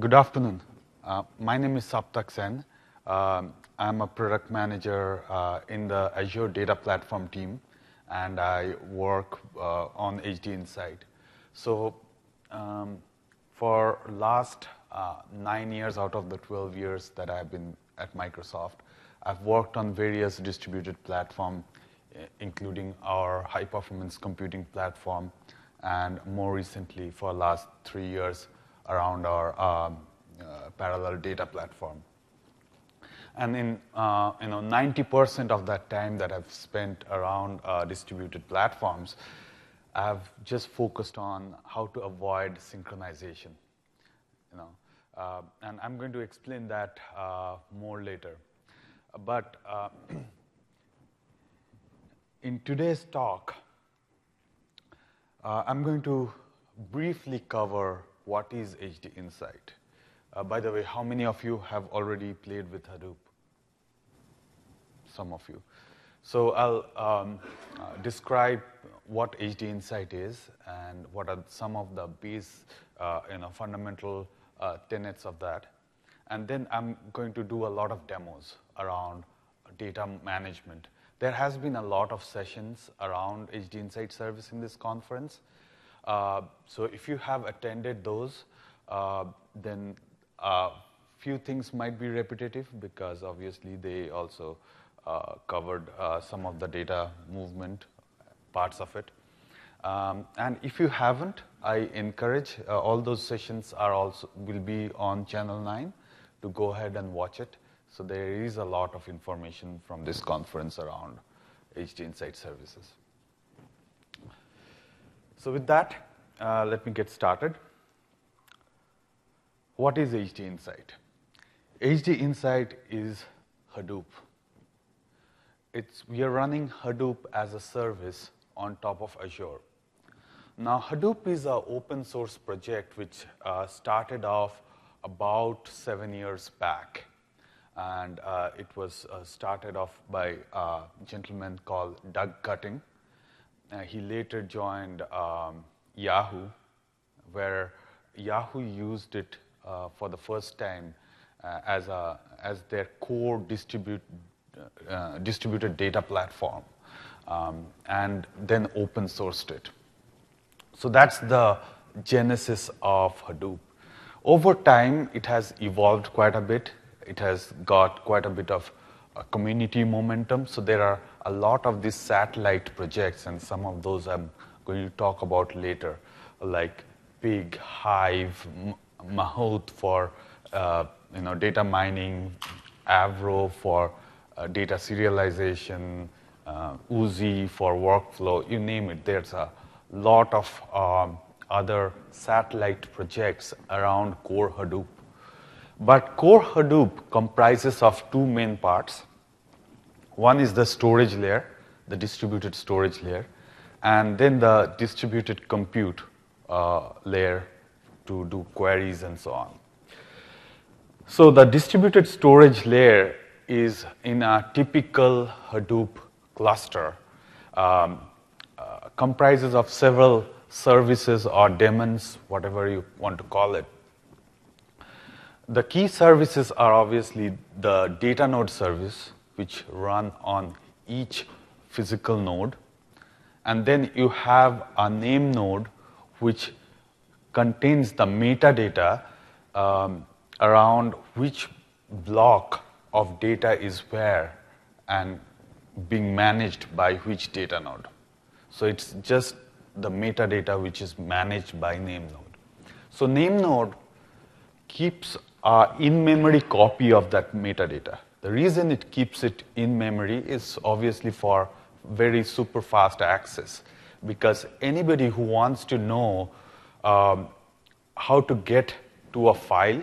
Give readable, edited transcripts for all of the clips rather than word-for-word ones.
Good afternoon. My name is Saptak Sen. I'm a product manager in the Azure Data Platform team, and I work on HD Insight. So for last 9 years out of the 12 years that I've been at Microsoft, I've worked on various distributed platforms, including our high-performance computing platform, and more recently, for the last 3 years, around our parallel data platform. And in 90% of that time that I've spent around distributed platforms, I've just focused on how to avoid synchronization. And I'm going to explain that more later. But in today's talk, I'm going to briefly cover what is HD Insight. By the way, how many of you have already played with Hadoop? Some of you. So I'll describe what HD Insight is and what are some of the base, fundamental tenets of that. And then I'm going to do a lot of demos around data management. There has been a lot of sessions around HD Insight service in this conference. So if you have attended those, then few things might be repetitive because obviously they also covered some of the data movement parts of it. And if you haven't, I encourage all those sessions will be on Channel 9 to go ahead and watch it. So there is a lot of information from this conference around HD Insight services. So with that, let me get started. What is HD Insight? HD Insight is Hadoop. We are running Hadoop as a service on top of Azure. Now, Hadoop is an open source project which started off about 7 years back. And it was started off by a gentleman called Doug Cutting. He later joined Yahoo, where Yahoo used it for the first time as their core distributed data platform, and then open sourced it. So that's the genesis of Hadoop. Over time, it has evolved quite a bit. It has got quite a bit of community momentum. So there are a lot of these satellite projects, and some of those I'm going to talk about later, like Pig, Hive, Mahout for data mining, Avro for data serialization, Oozie for workflow, you name it. There's a lot of other satellite projects around core Hadoop. But core Hadoop comprises of two main parts. One is the storage layer, the distributed storage layer, and then the distributed compute layer to do queries and so on. So the distributed storage layer is in a typical Hadoop cluster, comprises of several services or daemons, whatever you want to call it. The key services are obviously the data node service, which run on each physical node. And then you have a name node, which contains the metadata around which block of data is where and being managed by which data node. So it's just the metadata which is managed by name node. So name node keeps an in-memory copy of that metadata. The reason it keeps it in memory is obviously for very super fast access, because anybody who wants to know how to get to a file,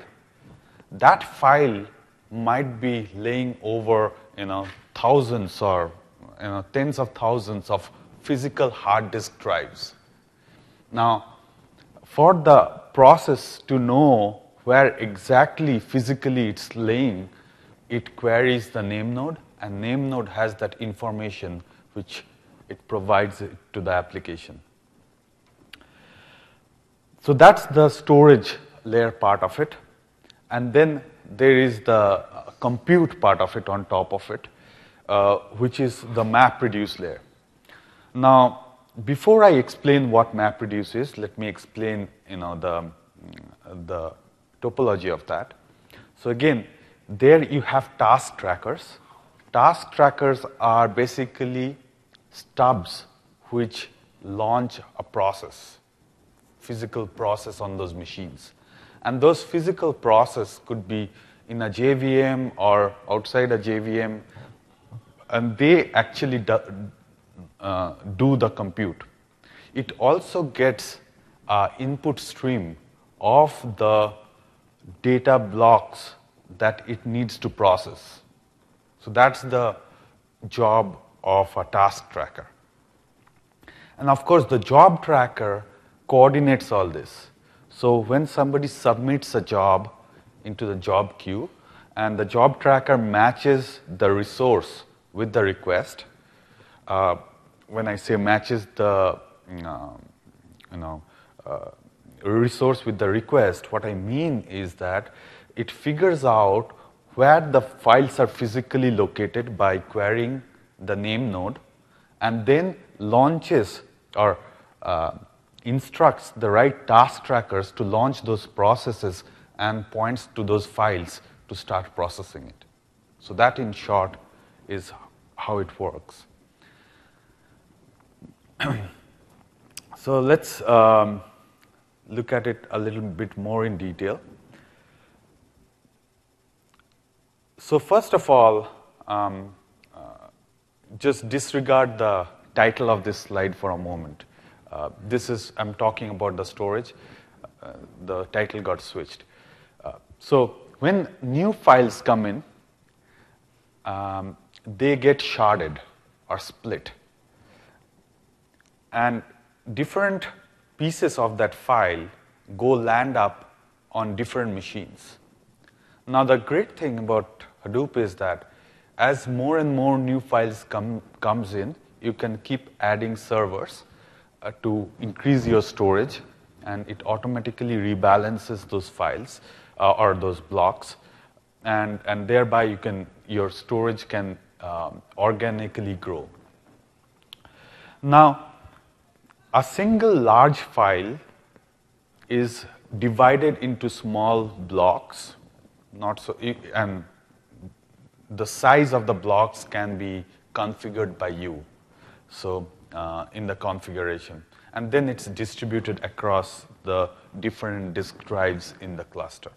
that file might be laying over thousands or tens of thousands of physical hard disk drives. Now, for the process to know where exactly physically it's laying, it queries the name node, and name node has that information which it provides it to the application. So that's the storage layer part of it. And then there is the compute part of it on top of it, which is the MapReduce layer. Now, before I explain what MapReduce is, let me explain the topology of that. So again, there you have task trackers. Task trackers are basically stubs which launch a process, physical process on those machines. And those physical process could be in a JVM or outside a JVM, and they actually do the compute. It also gets an input stream of the data blocks that it needs to process. So that's the job of a task tracker. And of course, the job tracker coordinates all this. So when somebody submits a job into the job queue, and the job tracker matches the resource with the request, when I say matches the resource with the request, what I mean is that it figures out where the files are physically located by querying the name node, and then launches or instructs the right task trackers to launch those processes and points to those files to start processing it. So that, in short, is how it works. So let's look at it a little bit more in detail. So first of all, just disregard the title of this slide for a moment. I'm talking about the storage. The title got switched. So when new files come in, they get sharded or split. And different pieces of that file land up on different machines. Now, the great thing about Hadoop is that as more and more new files comes in, you can keep adding servers to increase your storage, and it automatically rebalances those files or those blocks, and thereby your storage can organically grow. Now, a single large file is divided into small blocks, and the size of the blocks can be configured by you. So in the configuration, and then it's distributed across the different disk drives in the cluster.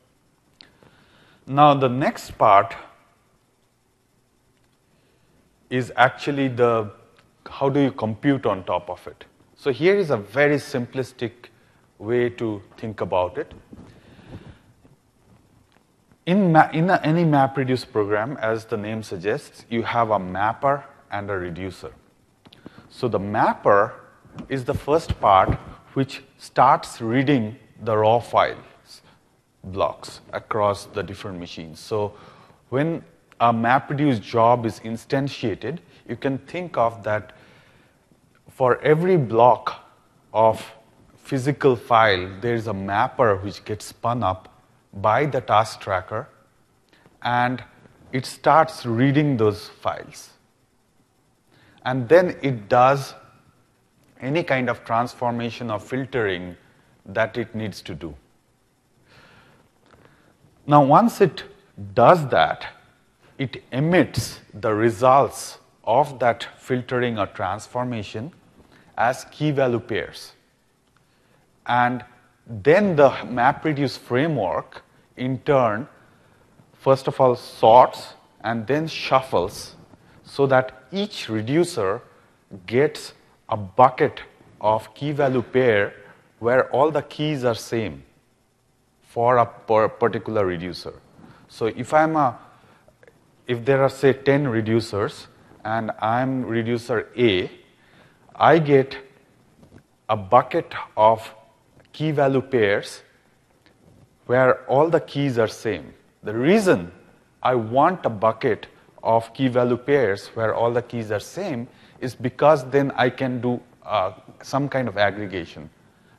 Now the next part is actually how do you compute on top of it. So here is a very simplistic way to think about it. In any MapReduce program, as the name suggests, you have a mapper and a reducer. So the mapper is the first part which starts reading the raw files blocks across the different machines. So when a MapReduce job is instantiated, you can think of that for every block of physical file, there is a mapper which gets spun up by the task tracker, and it starts reading those files. And then it does any kind of transformation or filtering that it needs to do. Now, once it does that, it emits the results of that filtering or transformation as key value pairs. And then the MapReduce framework, in turn, first of all sorts and then shuffles so that each reducer gets a bucket of key value pair where all the keys are same for a particular reducer. So if there are, say, 10 reducers and I'm reducer A, I get a bucket of key value pairs where all the keys are same. The reason I want a bucket of key value pairs where all the keys are same is because then I can do some kind of aggregation.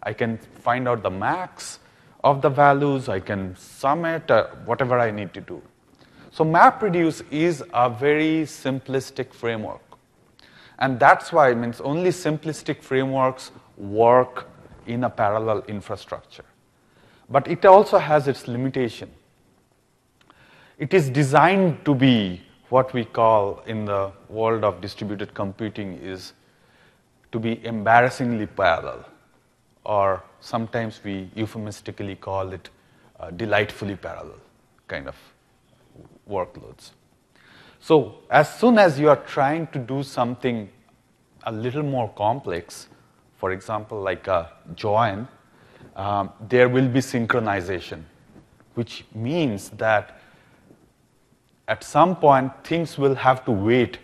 I can find out the max of the values, I can sum it, whatever I need to do. So MapReduce is a very simplistic framework. And that's why it means only simplistic frameworks work in a parallel infrastructure. But it also has its limitation. It is designed to be what we call in the world of distributed computing is to be embarrassingly parallel, or sometimes we euphemistically call it delightfully parallel kind of workloads. So as soon as you are trying to do something a little more complex, for example, like a join, there will be synchronization, which means that at some point things will have to wait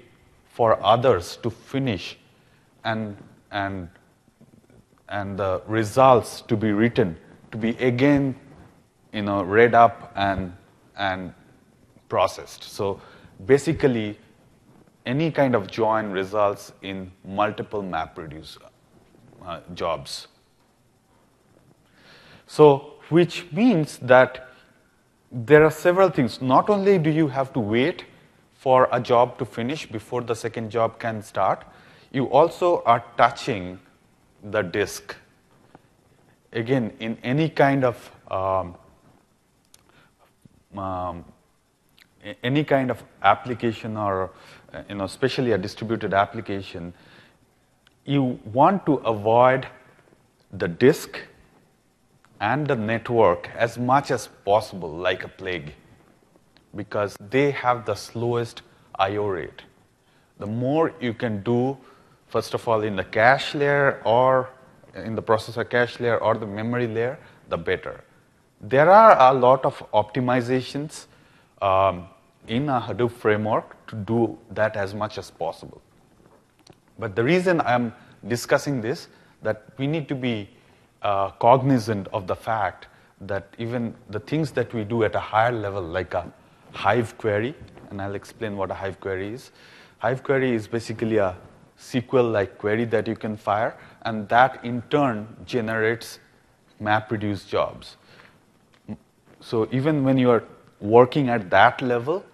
for others to finish and the results to be written, to be again read up and processed. So basically, any kind of join results in multiple MapReduce jobs. So which means that there are several things. Not only do you have to wait for a job to finish before the second job can start, you also are touching the disk. Again, in any kind of application, or especially a distributed application, you want to avoid the disk and the network as much as possible, like a plague, because they have the slowest I/O rate. The more you can do, first of all, in the cache layer or in the processor cache layer or the memory layer, the better. There are a lot of optimizations in a Hadoop framework to do that as much as possible. But the reason I'm discussing this, that we need to be cognizant of the fact that even the things that we do at a higher level, like a Hive query, and I'll explain what a Hive query is. Hive query is basically a SQL-like query that you can fire, and that in turn generates MapReduce jobs. So even when you are working at that level,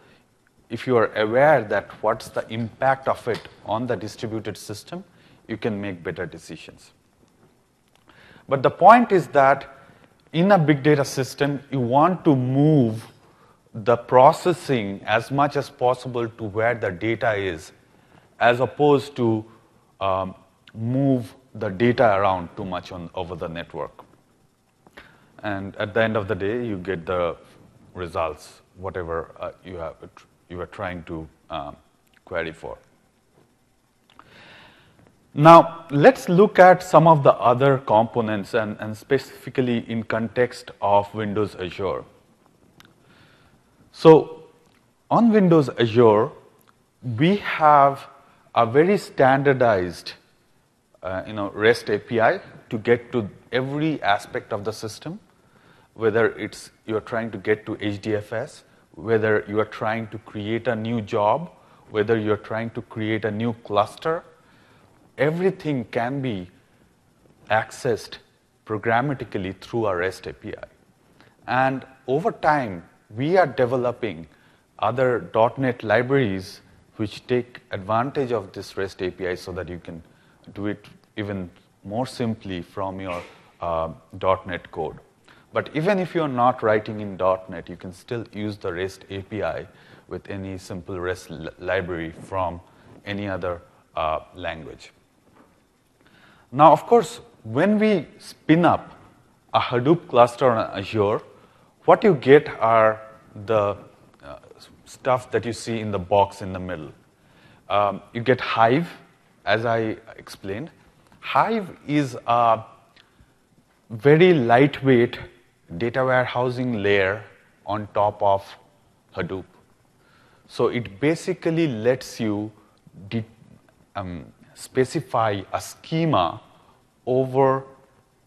if you are aware that what's the impact of it on the distributed system, you can make better decisions. But the point is that in a big data system, you want to move the processing as much as possible to where the data is, as opposed to move the data around too much over the network. And at the end of the day, you get the results, whatever you are trying to query for. Now, let's look at some of the other components, and specifically in context of Windows Azure. So, on Windows Azure, we have a very standardized REST API to get to every aspect of the system, whether it's you're trying to get to HDFS, whether you are trying to create a new job, whether you're trying to create a new cluster. Everything can be accessed programmatically through a REST API. And over time, we are developing other .NET libraries which take advantage of this REST API so that you can do it even more simply from your .NET code. But even if you're not writing in .NET, you can still use the REST API with any simple REST library from any other language. Now, of course, when we spin up a Hadoop cluster on Azure, what you get are the stuff that you see in the box in the middle. You get Hive, as I explained. Hive is a very lightweight data warehousing layer on top of Hadoop. So it basically lets you specify a schema over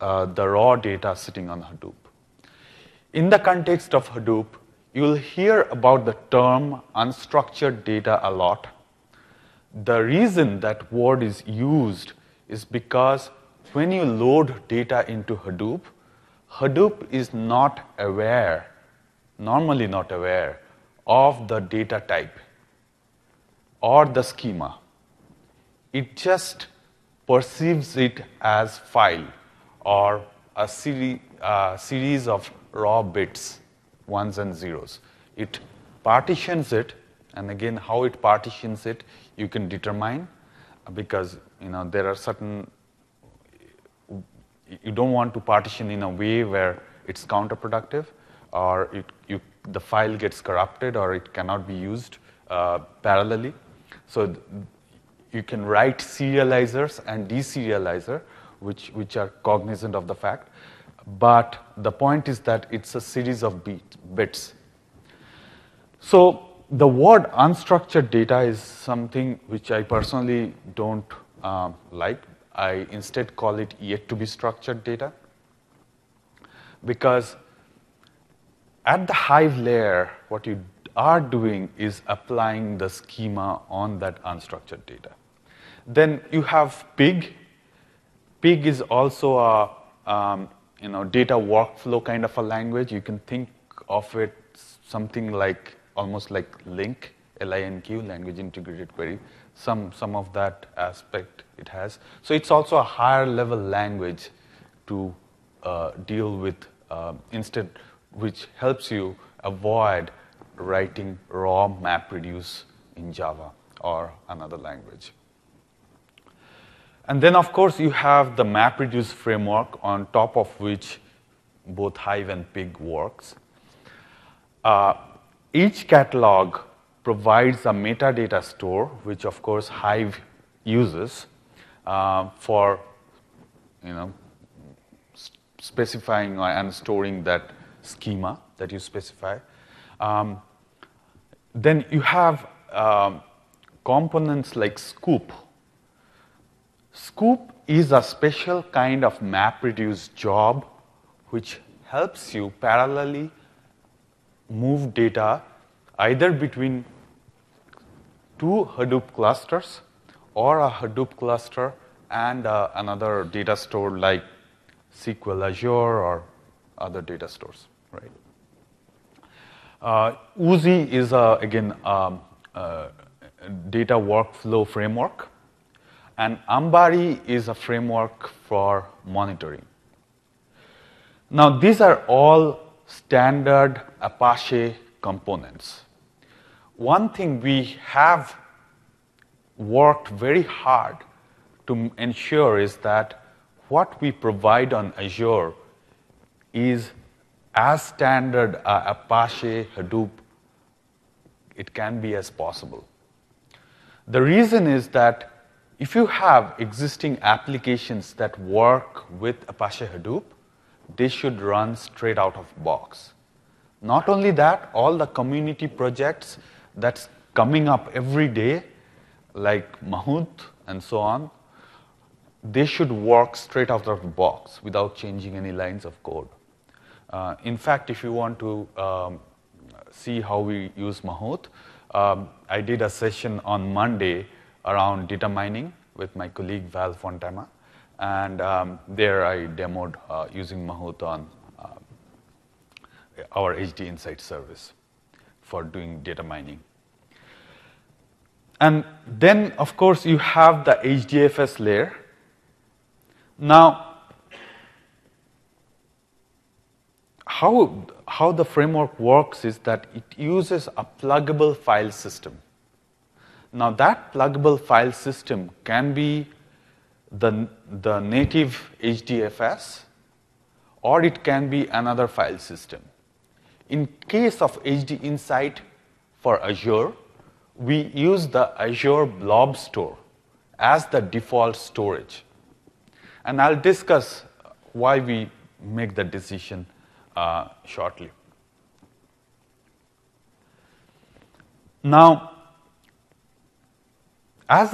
the raw data sitting on Hadoop. In the context of Hadoop, you will hear about the term unstructured data a lot. The reason that word is used is because when you load data into Hadoop, Hadoop is not aware, normally not aware, of the data type or the schema. It just perceives it as file or a series of raw bits, ones and zeros. It partitions it, and again, how it partitions it, you can determine, because there are certain, you don't want to partition in a way where it's counterproductive, or the file gets corrupted, or it cannot be used parallelly. So you can write serializers and deserializer, which are cognizant of the fact. But the point is that it's a series of bits. So the word unstructured data is something which I personally don't like. I instead call it yet to be structured data, because at the Hive layer, what you are doing is applying the schema on that unstructured data. Then you have Pig. Pig is also a data workflow kind of a language. You can think of it something like almost like LINQ, LINQ, language integrated query. Some of that aspect it has. So it's also a higher level language to deal with instead, which helps you avoid writing raw MapReduce in Java or another language. And then, of course, you have the MapReduce framework on top of which both Hive and Pig works. Each catalog provides a metadata store, which, of course, Hive uses for specifying and storing that schema that you specify. Then you have components like Scoop. Scoop is a special kind of MapReduce job which helps you parallelly move data either between two Hadoop clusters or a Hadoop cluster and another data store like SQL Azure or other data stores, right? Oozie is again a data workflow framework, and Ambari is a framework for monitoring. Now, these are all standard Apache components. One thing we have worked very hard to ensure is that what we provide on Azure is as standard Apache Hadoop it can be as possible. The reason is that if you have existing applications that work with Apache Hadoop, they should run straight out of box. Not only that, all the community projects that's coming up every day, like Mahout and so on, they should work straight out of the box without changing any lines of code. In fact, if you want to see how we use Mahout, I did a session on Monday around data mining with my colleague Val Fontana, and there I demoed using Mahout on our HD Insight service for doing data mining. And then, of course, you have the HDFS layer. Now, how the framework works is that it uses a pluggable file system. Now, that pluggable file system can be the native HDFS, or it can be another file system. In case of HD Insight for Azure, we use the Azure Blob Store as the default storage. And I'll discuss why we make that decision shortly. Now, as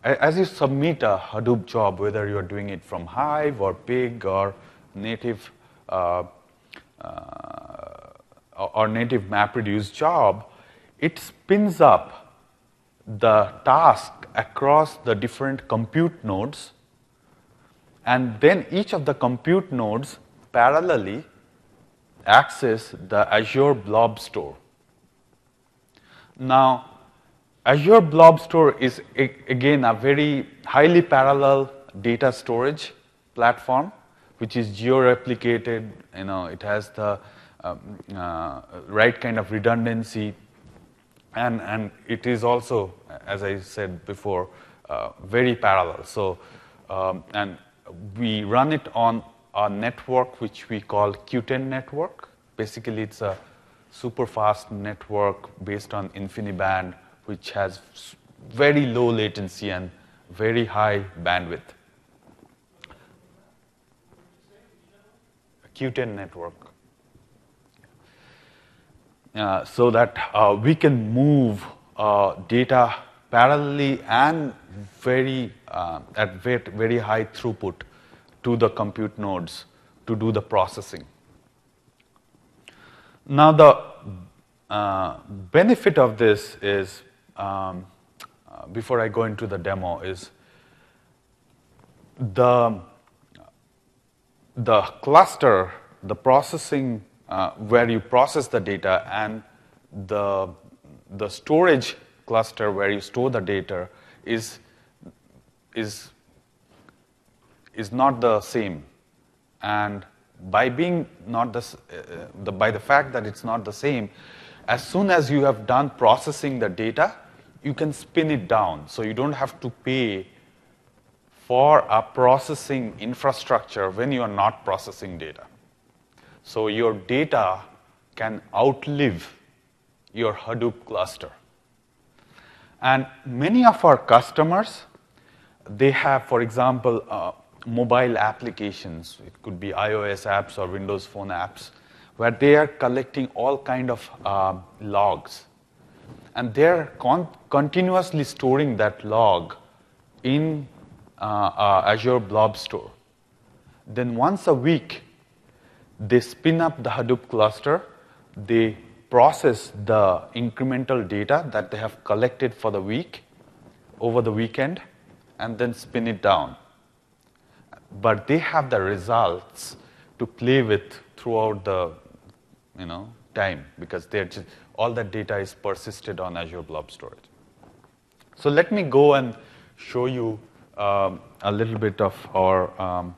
as you submit a Hadoop job, whether you're doing it from Hive or Pig or native native MapReduce job, it spins up the task across the different compute nodes And then each of the compute nodes parallelly access the Azure Blob Store. Now, Azure Blob Store is, again, a very highly parallel data storage platform, which is geo-replicated. It has the right kind of redundancy, and it is also, as I said before, very parallel. So, and we run it on a network which we call Qten network. Basically, it's a super fast network based on InfiniBand, which has very low latency and very high bandwidth. Qten network. So that we can move data parallelly and at very high throughput to the compute nodes to do the processing. Now, the benefit of this is, before I go into the demo, is the cluster, the processing, where you process the data, and the storage cluster where you store the data is not the same. And by being not by the fact that it's not the same, as soon as you have done processing the data, you can spin it down. So you don't have to pay for a processing infrastructure when you are not processing data. So your data can outlive your Hadoop cluster. And many of our customers, they have, for example, mobile applications. It could be iOS apps or Windows Phone apps, where they are collecting all kind of logs. And they're continuously storing that log in Azure Blob Store. Then once a week, they spin up the Hadoop cluster, they process the incremental data that they have collected for the week, over the weekend, and then spin it down. But they have the results to play with throughout the time, because all that data is persisted on Azure Blob Storage. So let me go and show you a little bit of our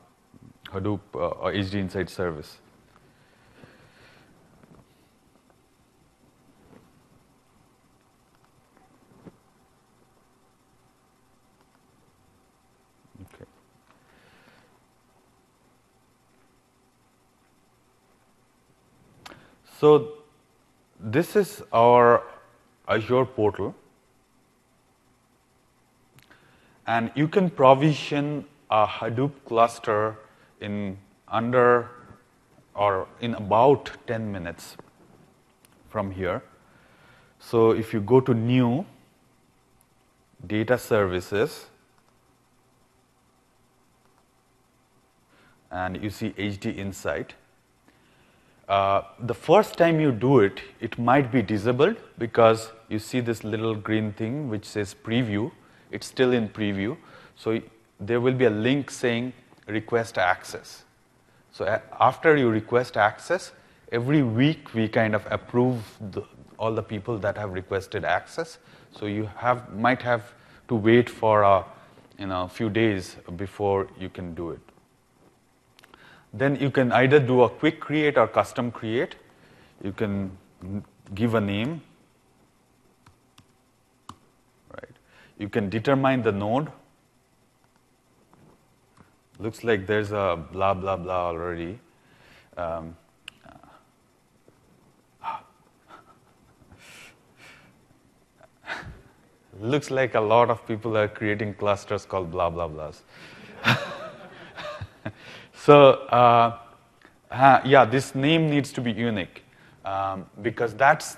Hadoop or HD Insight service. Okay. So this is our Azure portal. And you can provision a Hadoop cluster in under or in about 10 minutes from here. So if you go to New, Data Services, and you see HD Insight, the first time you do it, it might be disabled because you see this little green thing which says Preview. It's still in preview. So there will be a link saying request access. So after you request access, every week we kind of approve all the people that have requested access. So you might have to wait for a few days before you can do it. Then you can either do a quick create or custom create. You can give a name. You can determine the node. Looks like there's a blah, blah, blah already. Looks like a lot of people are creating clusters called blah, blah, blahs. So, yeah, this name needs to be unique because that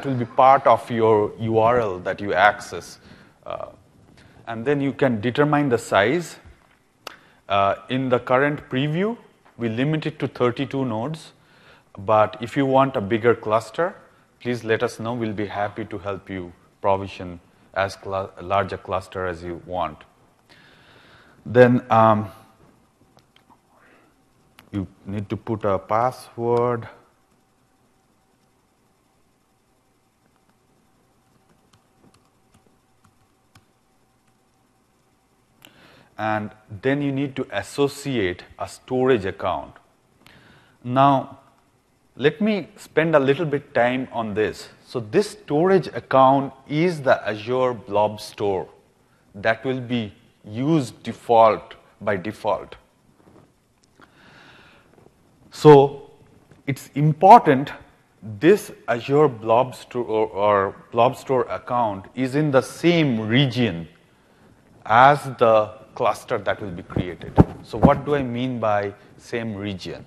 will be part of your URL that you access. And then you can determine the size. In the current preview, we limit it to 32 nodes. But if you want a bigger cluster, please let us know. We'll be happy to help you provision as large a cluster as you want. Then you need to put a password. And then you need to associate a storage account. Now, let me spend a little bit time on this. So this storage account is the Azure Blob Store that will be used by default. So it's important this Azure Blob Store or Blob Store account is in the same region as the cluster that will be created. So what do I mean by same region?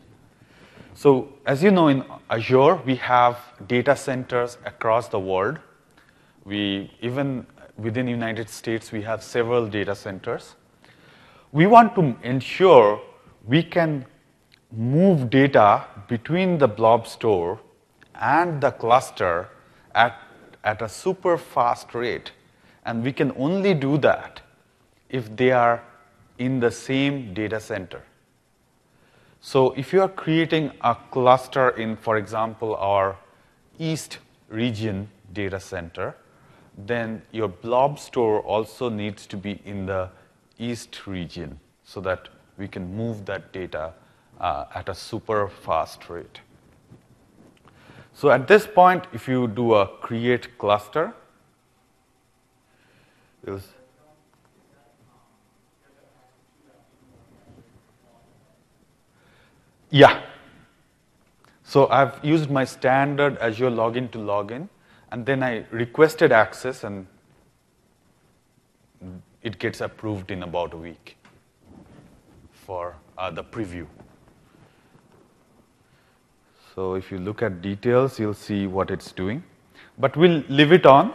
So as you know, in Azure, we have data centers across the world. Even within the United States, we have several data centers. We want to ensure we can move data between the Blob Store and the cluster at a super fast rate. And we can only do that if they are in the same data center. So if you are creating a cluster in, for example, our East region data center, then your Blob Store also needs to be in the East region so that we can move that data at a super fast rate. So at this point, if you do a create cluster, yeah. So I've used my standard Azure login to login, and then I requested access, and it gets approved in about a week for the preview. So if you look at details, you'll see what it's doing. But we'll leave it on.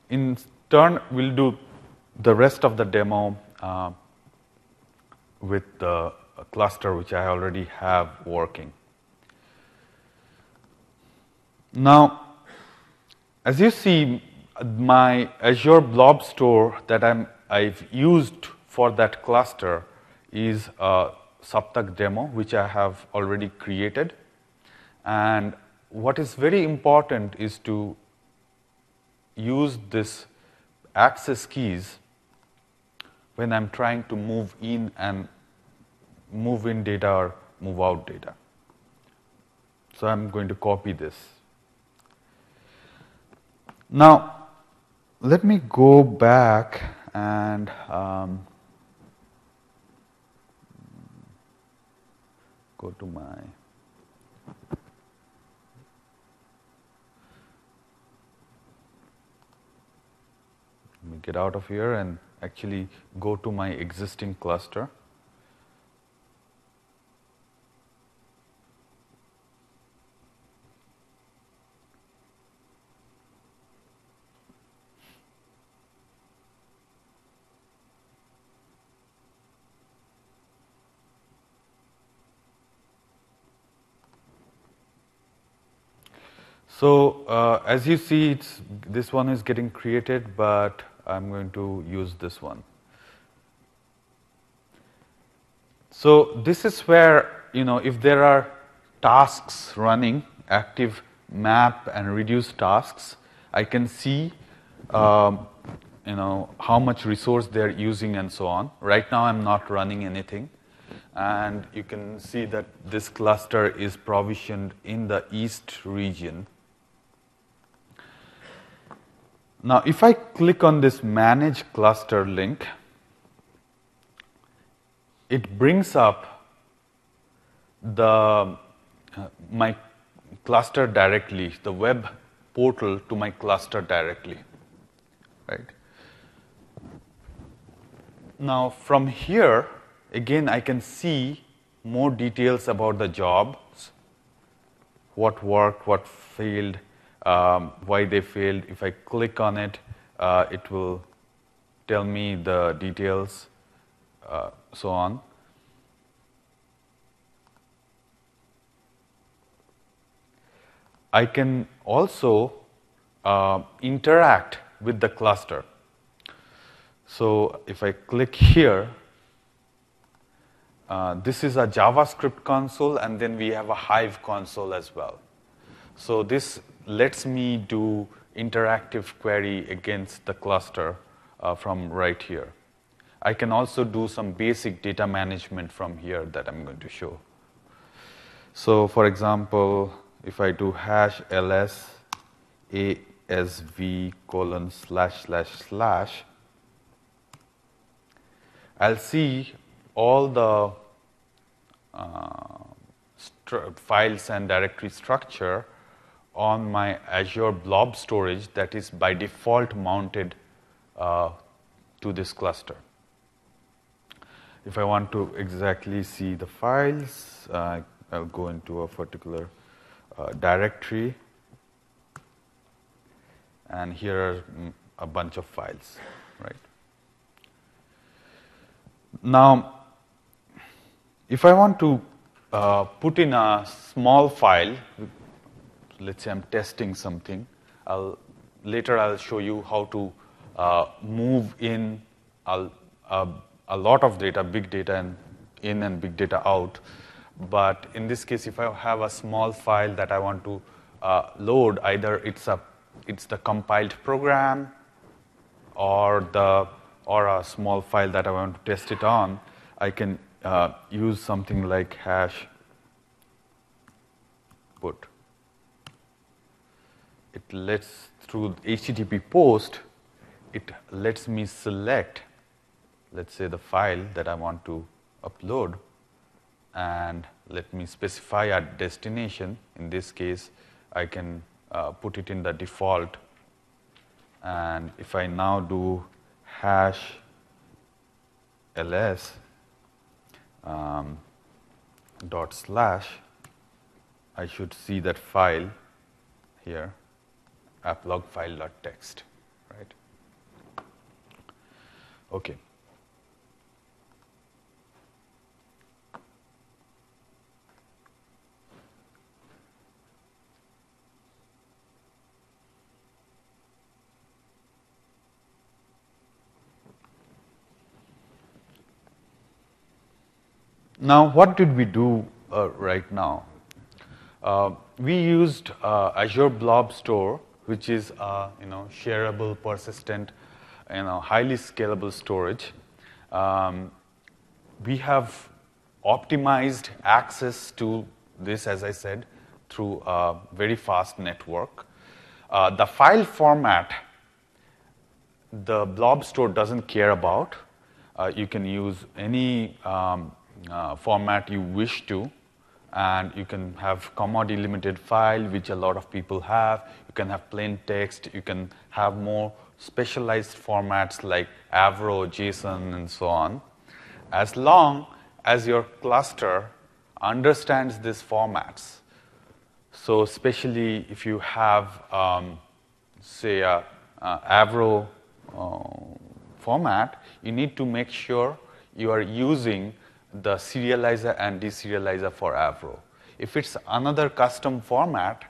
In turn, we'll do the rest of the demo with the cluster which I already have working. Now, as you see, my Azure Blob Store that I've used for that cluster is a Saptak demo, which I have already created. And what is very important is to use this access keys when I'm trying to move in data or move out data. So I'm going to copy this. Now, let me go back and go to my let me get out of here and actually go to my existing cluster. So as you see, this one is getting created, but I'm going to use this one. So this is where, if there are tasks running, active map and reduce tasks, I can see, how much resource they're using and so on. Right now, I'm not running anything. And you can see that this cluster is provisioned in the East region. Now, if I click on this Manage Cluster link, it brings up my cluster directly, the web portal to my cluster directly, right? Now, from here, again, I can see more details about the jobs, what worked, what failed, why they failed. If I click on it, it will tell me the details, so on. I can also interact with the cluster. So if I click here, This is a JavaScript console, and then we have a Hive console as well. So this lets me do interactive query against the cluster from right here. I can also do some basic data management from here that I'm going to show. So for example, if I do hash ls asv : ///, I'll see all the files and directory structure on my Azure Blob Storage that is by default mounted to this cluster. If I want to exactly see the files, I'll go into a particular directory, and here are a bunch of files, right? Now, if I want to put in a small file, let's say I'm testing something, later I'll show you how to move in a lot of data, big data in and big data out. But in this case, if I have a small file that I want to load, either it's the compiled program or a small file that I want to test it on, I can use something like hash put. It lets, through HTTP post, it lets me select, let's say, the file that I want to upload, and let me specify a destination. In this case, I can put it in the default. And if I now do hash ls dot slash, I should see that file here, applogfile.txt, right? Okay. Now, what did we do right now? We used Azure Blob Store, which is shareable, persistent, highly scalable storage. We have optimized access to this, as I said, through a very fast network. The file format, the Blob Store doesn't care about. You can use any format you wish to, and you can have comma delimited file, which a lot of people have. You can have plain text. You can have more specialized formats like Avro, JSON, and so on, as long as your cluster understands these formats. So especially if you have, say, a Avro format, you need to make sure you are using the serializer and deserializer for Avro. If it's another custom format,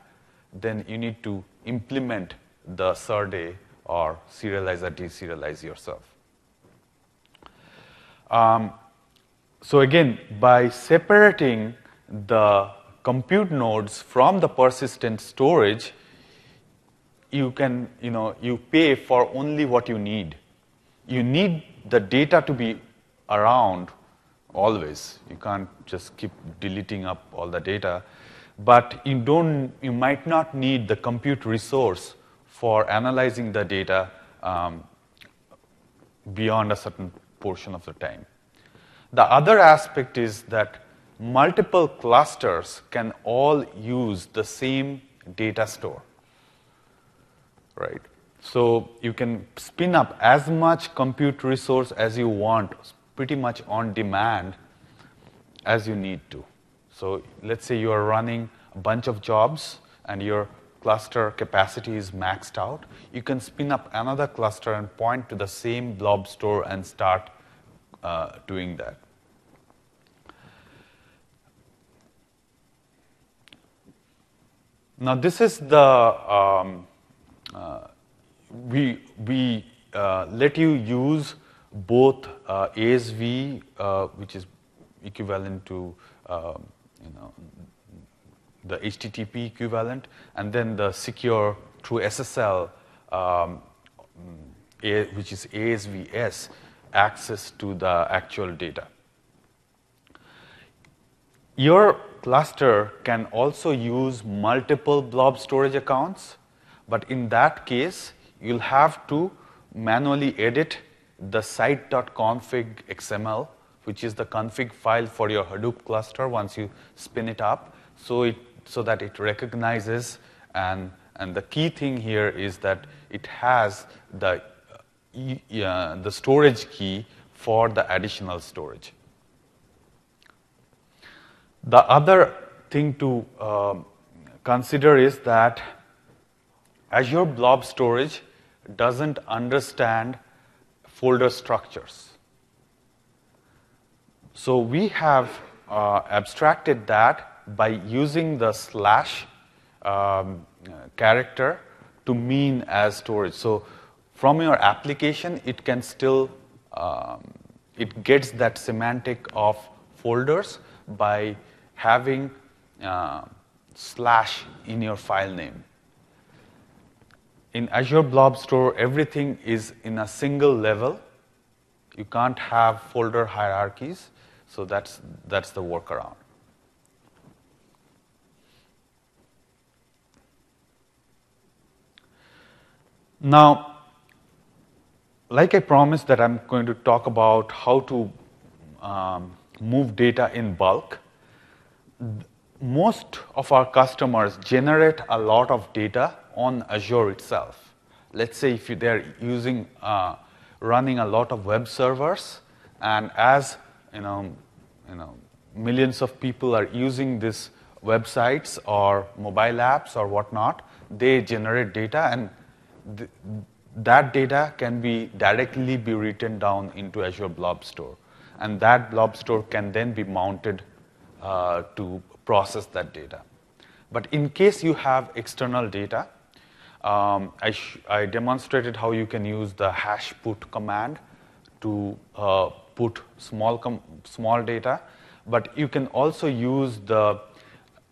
then you need to implement the serde or serializer, deserialize yourself. So again, by separating the compute nodes from the persistent storage, you can, you pay for only what you need. You need the data to be around always. You can't just keep deleting up all the data. But you might not need the compute resource for analyzing the data beyond a certain portion of the time. The other aspect is that multiple clusters can all use the same data store, right? So you can spin up as much compute resource as you want, pretty much on demand as you need to. So let's say you are running a bunch of jobs and your cluster capacity is maxed out. You can spin up another cluster and point to the same blob store and start doing that. Now this is the we let you use both ASV, which is equivalent to the HTTP equivalent, and then the secure through SSL, which is ASVS, access to the actual data. Your cluster can also use multiple blob storage accounts, but in that case, you'll have to manually edit the site.config XML, which is the config file for your Hadoop cluster once you spin it up, so that it recognizes, and the key thing here is that it has the storage key for the additional storage. The other thing to consider is that Azure Blob Storage doesn't understand folder structures. So we have abstracted that by using the slash character to mean as storage. So from your application, it can still, it gets that semantic of folders by having slash in your file name. In Azure Blob Store, everything is in a single level. You can't have folder hierarchies, so that's the workaround. Now, like I promised that I'm going to talk about how to move data in bulk. Most of our customers generate a lot of data on Azure itself. Let's say if they're using, running a lot of web servers, and as millions of people are using these websites or mobile apps or whatnot, they generate data, and that data can be directly be written down into Azure Blob Store, and that Blob Store can then be mounted to process that data. But in case you have external data, I demonstrated how you can use the hash put command to put small data, but you can also use the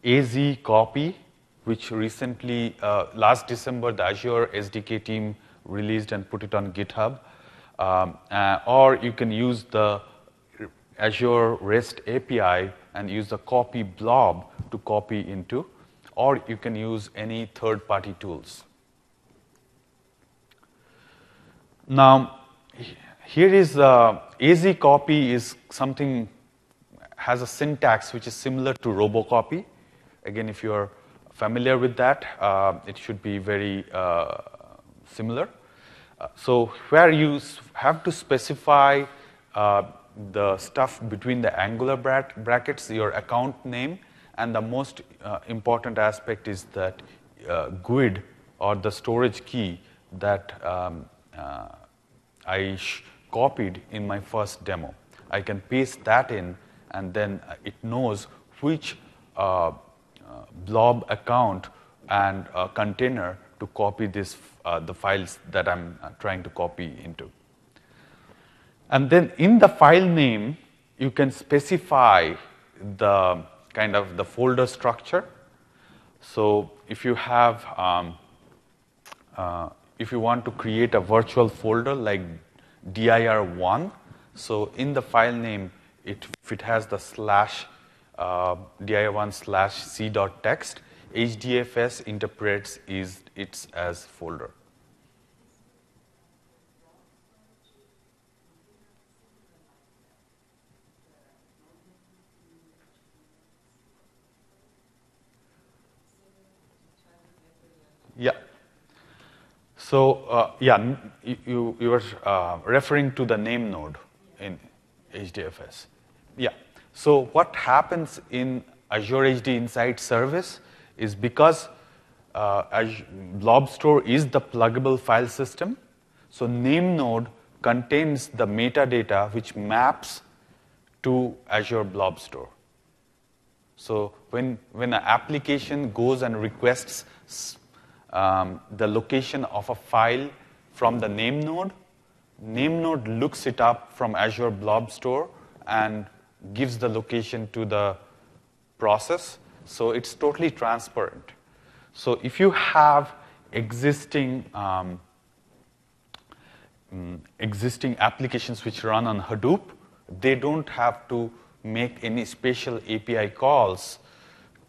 AZ copy, which recently, last December, the Azure SDK team released and put it on GitHub. Or you can use the Azure REST API and use the copy blob to copy into, or you can use any third-party tools. Now, here is AZ copy is something, has a syntax which is similar to robocopy. Again, if you're familiar with that, it should be very similar. So where you have to specify the stuff between the angular brackets, your account name, and the most important aspect is that GUID, or the storage key that I copied in my first demo. I can paste that in, and then it knows which blob account and container to copy the files that I'm trying to copy into. And then in the file name, you can specify the kind of the folder structure. So if you have, if you want to create a virtual folder like dir1, so in the file name, if it has the slash dir1/c.txt, HDFS interprets it as folder. Yeah. So you were referring to the name node in HDFS. Yeah. So what happens in Azure HD Insight service is, because Blob Store is the pluggable file system, so name node contains the metadata which maps to Azure Blob Store. So when an application goes and requests the location of a file from the name node looks it up from Azure Blob Store and gives the location to the process. So it's totally transparent. So if you have existing existing applications which run on Hadoop, they don't have to make any special API calls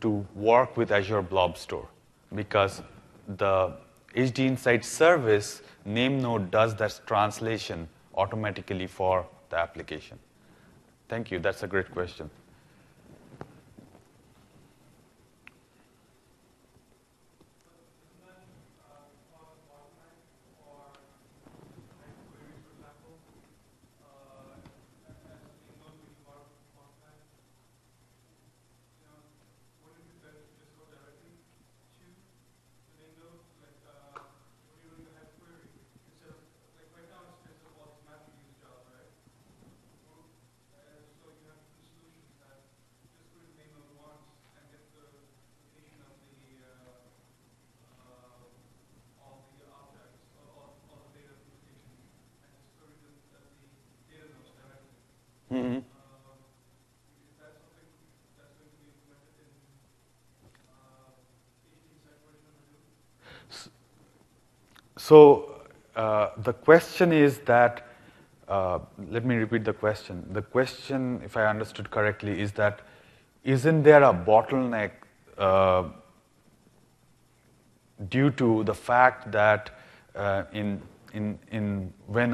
to work with Azure Blob Store, because the HD Insight service name node does that translation automatically for the application. Thank you. That's a great question. Mm-hmm. So the question is that, let me repeat the question. The question, if I understood correctly, is that isn't there a bottleneck due to the fact that when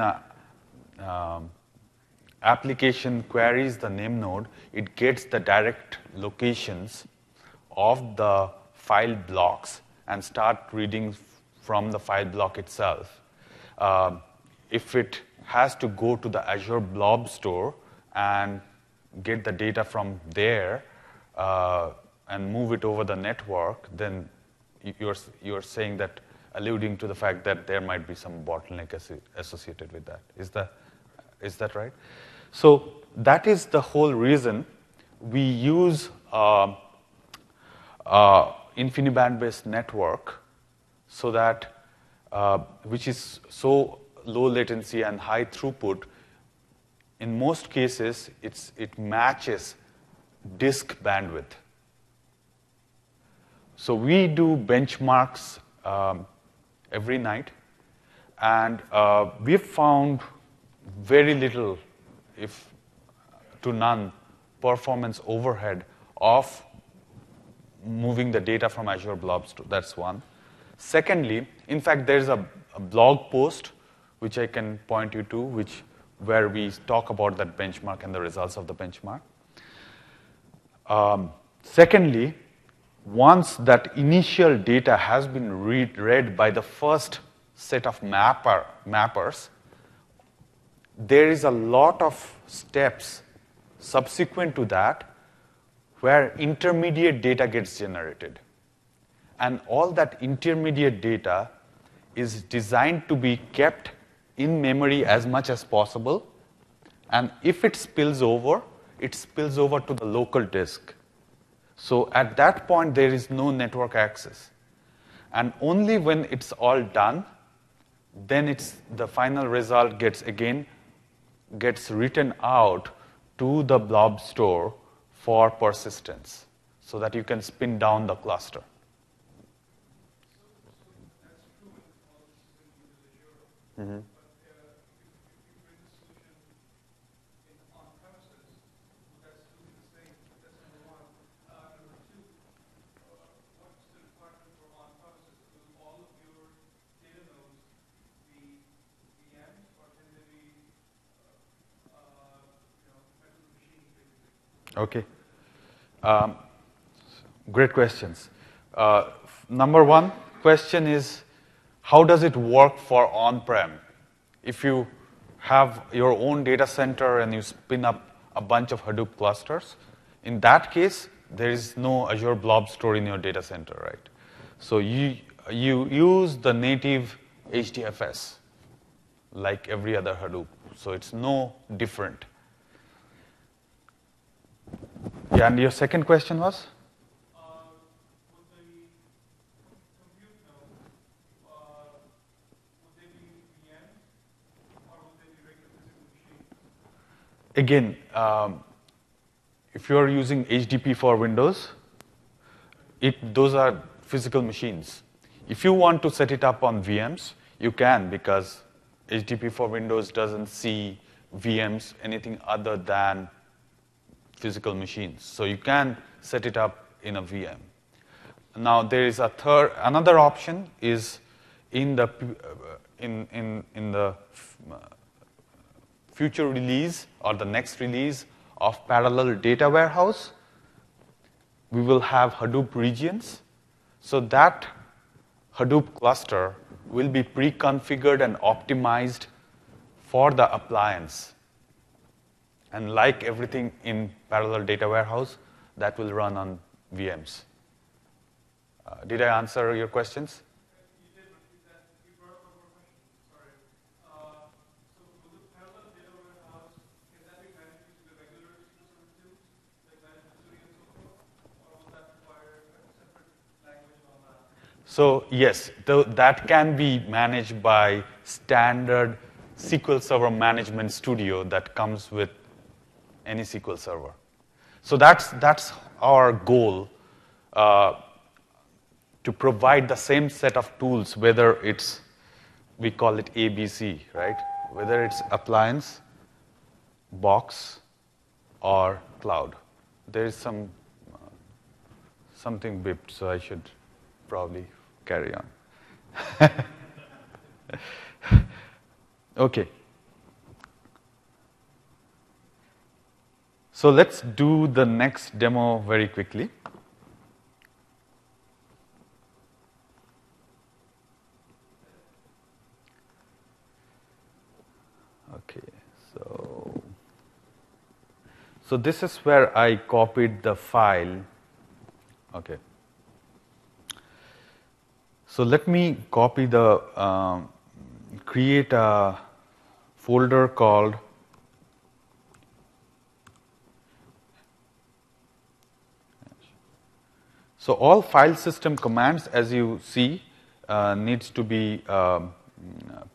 a application queries the name node, it gets the direct locations of the file blocks and start reading from the file block itself. If it has to go to the Azure Blob Store and get the data from there and move it over the network, then you're saying that, alluding to the fact that there might be some bottleneck associated with that. Is that right? So that is the whole reason we use InfiniBand-based network, so that which is so low latency and high throughput. In most cases, it matches disk bandwidth. So we do benchmarks every night, and we've found very little, if to none, performance overhead of moving the data from Azure Blob Store. That's one. Secondly, in fact, there's a blog post which I can point you to, where we talk about that benchmark and the results of the benchmark. Secondly, once that initial data has been read by the first set of mappers, there is a lot of steps subsequent to that where intermediate data gets generated. And all that intermediate data is designed to be kept in memory as much as possible. And if it spills over to the local disk. So at that point, there is no network access. And only when it's all done, then the final result gets written out to the Blob Store for persistence, so that you can spin down the cluster. Mm-hmm. Okay. Great questions. Number one question is, how does it work for on-prem? If you have your own data center and you spin up a bunch of Hadoop clusters, in that case, there is no Azure Blob Store in your data center, right? So you use the native HDFS like every other Hadoop. So it's no different. Yeah, and your second question was? Would the compute nodes, would they be VMs or would they be regular physical machines? Again, if you are using HDP for Windows, those are physical machines. If you want to set it up on VMs, you can, because HDP for Windows doesn't see VMs anything other than physical machines. So you can set it up in a VM. Now there is another option is in the future release or the next release of Parallel Data Warehouse, we will have Hadoop regions. So that Hadoop cluster will be pre-configured and optimized for the appliance. And like everything in Parallel Data Warehouse, that will run on VMs. Did I answer your questions? You did, but you brought up one more question. Sorry. So will the parallel data warehouse, can that be managed using the regular SQL Server tools, like Management Studio and so forth? Or will that require a separate language on that? So yes, that can be managed by standard SQL Server Management Studio that comes with any SQL Server. So that's our goal, to provide the same set of tools, whether it's, we call it ABC, right? Whether it's appliance, box, or cloud. There is something bipped, so I should probably carry on. Okay. So let's do the next demo very quickly. Okay, so this is where I copied the file. Okay. So let me copy create a folder called So all file system commands, as you see, needs to be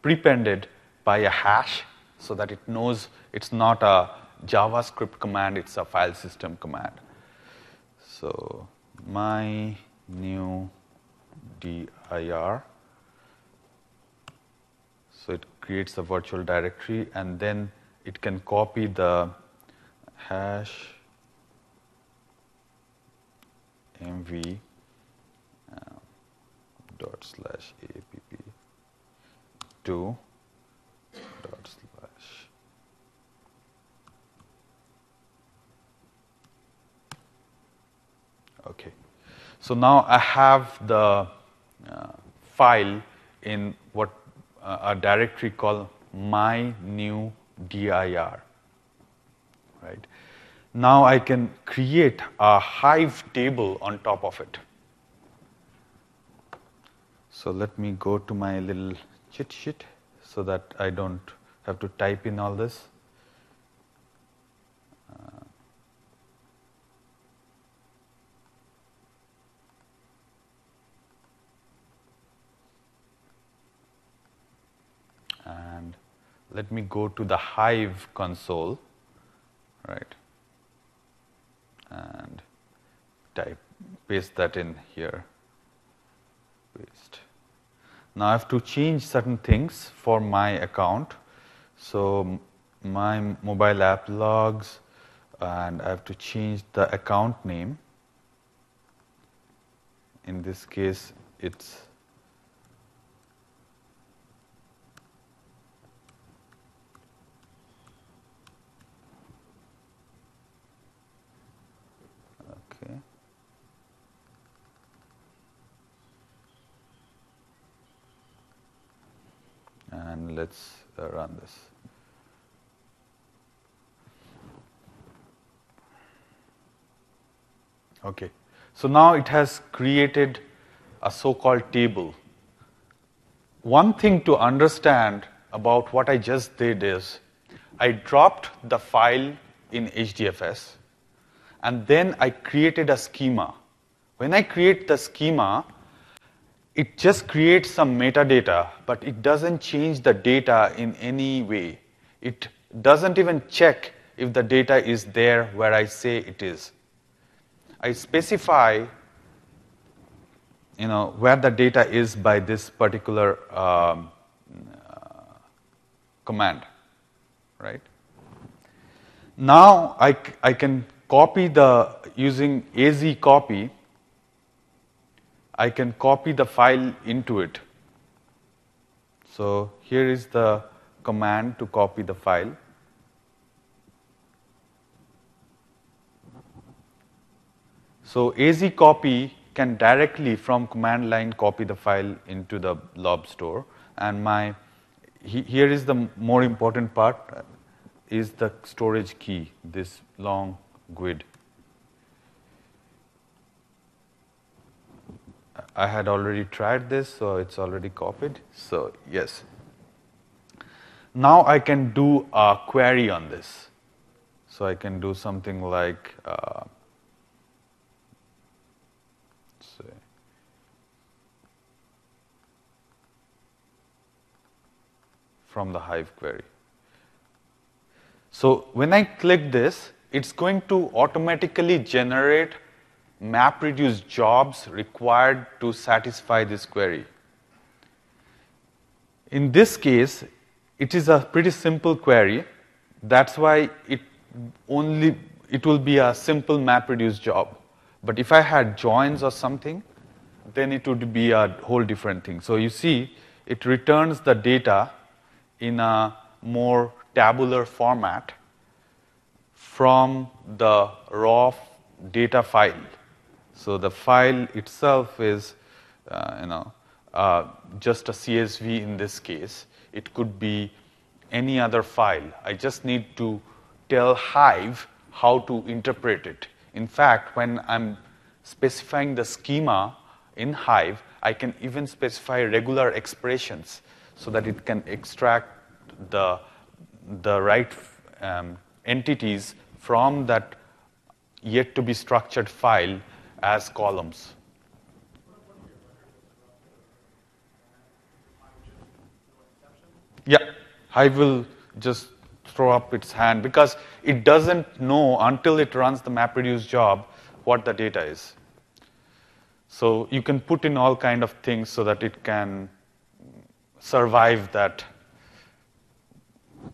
prepended by a hash so that it knows it's not a JavaScript command, it's a file system command. So my new dir. So it creates a virtual directory, and then it can copy the hash mv dot slash app 2 dot slash. Okay. So now I have the file in what a directory called my new dir. Right. Now I can create a Hive table on top of it. So let me go to my little cheat sheet so that I don't have to type in all this. And let me go to the Hive console, right? And paste that in here. Paste. Now I have to change certain things for my account. So my mobile app logs, and I have to change the account name. In this case, it's okay. And let's run this. Okay. So now it has created a so-called table. One thing to understand about what I just did is I dropped the file in HDFS, and then I created a schema. When I create the schema, it just creates some metadata, but it doesn't change the data in any way. It doesn't even check if the data is there where I say it is. I specify where the data is by this particular command, right? Now I can copy using az copy, I can copy the file into it. So here is the command to copy the file. So az copy can directly from command line copy the file into the blob store, and here is the more important part, is the storage key, this long GUID. I had already tried this, so it's already copied. So yes. Now I can do a query on this. So I can do something like, say, from the Hive query. So when I click this, it's going to automatically generate MapReduce jobs required to satisfy this query. In this case, it is a pretty simple query. That's why it will be a simple MapReduce job. But if I had joins or something, then it would be a whole different thing. So you see, it returns the data in a more tabular format from the raw data file. So the file itself is, just a CSV in this case. It could be any other file. I just need to tell Hive how to interpret it. In fact, when I'm specifying the schema in Hive, I can even specify regular expressions so that it can extract the right entities from that yet to be structured file as columns. Yeah, Hive will just throw up its hand because it doesn't know until it runs the MapReduce job what the data is. So you can put in all kind of things so that it can survive that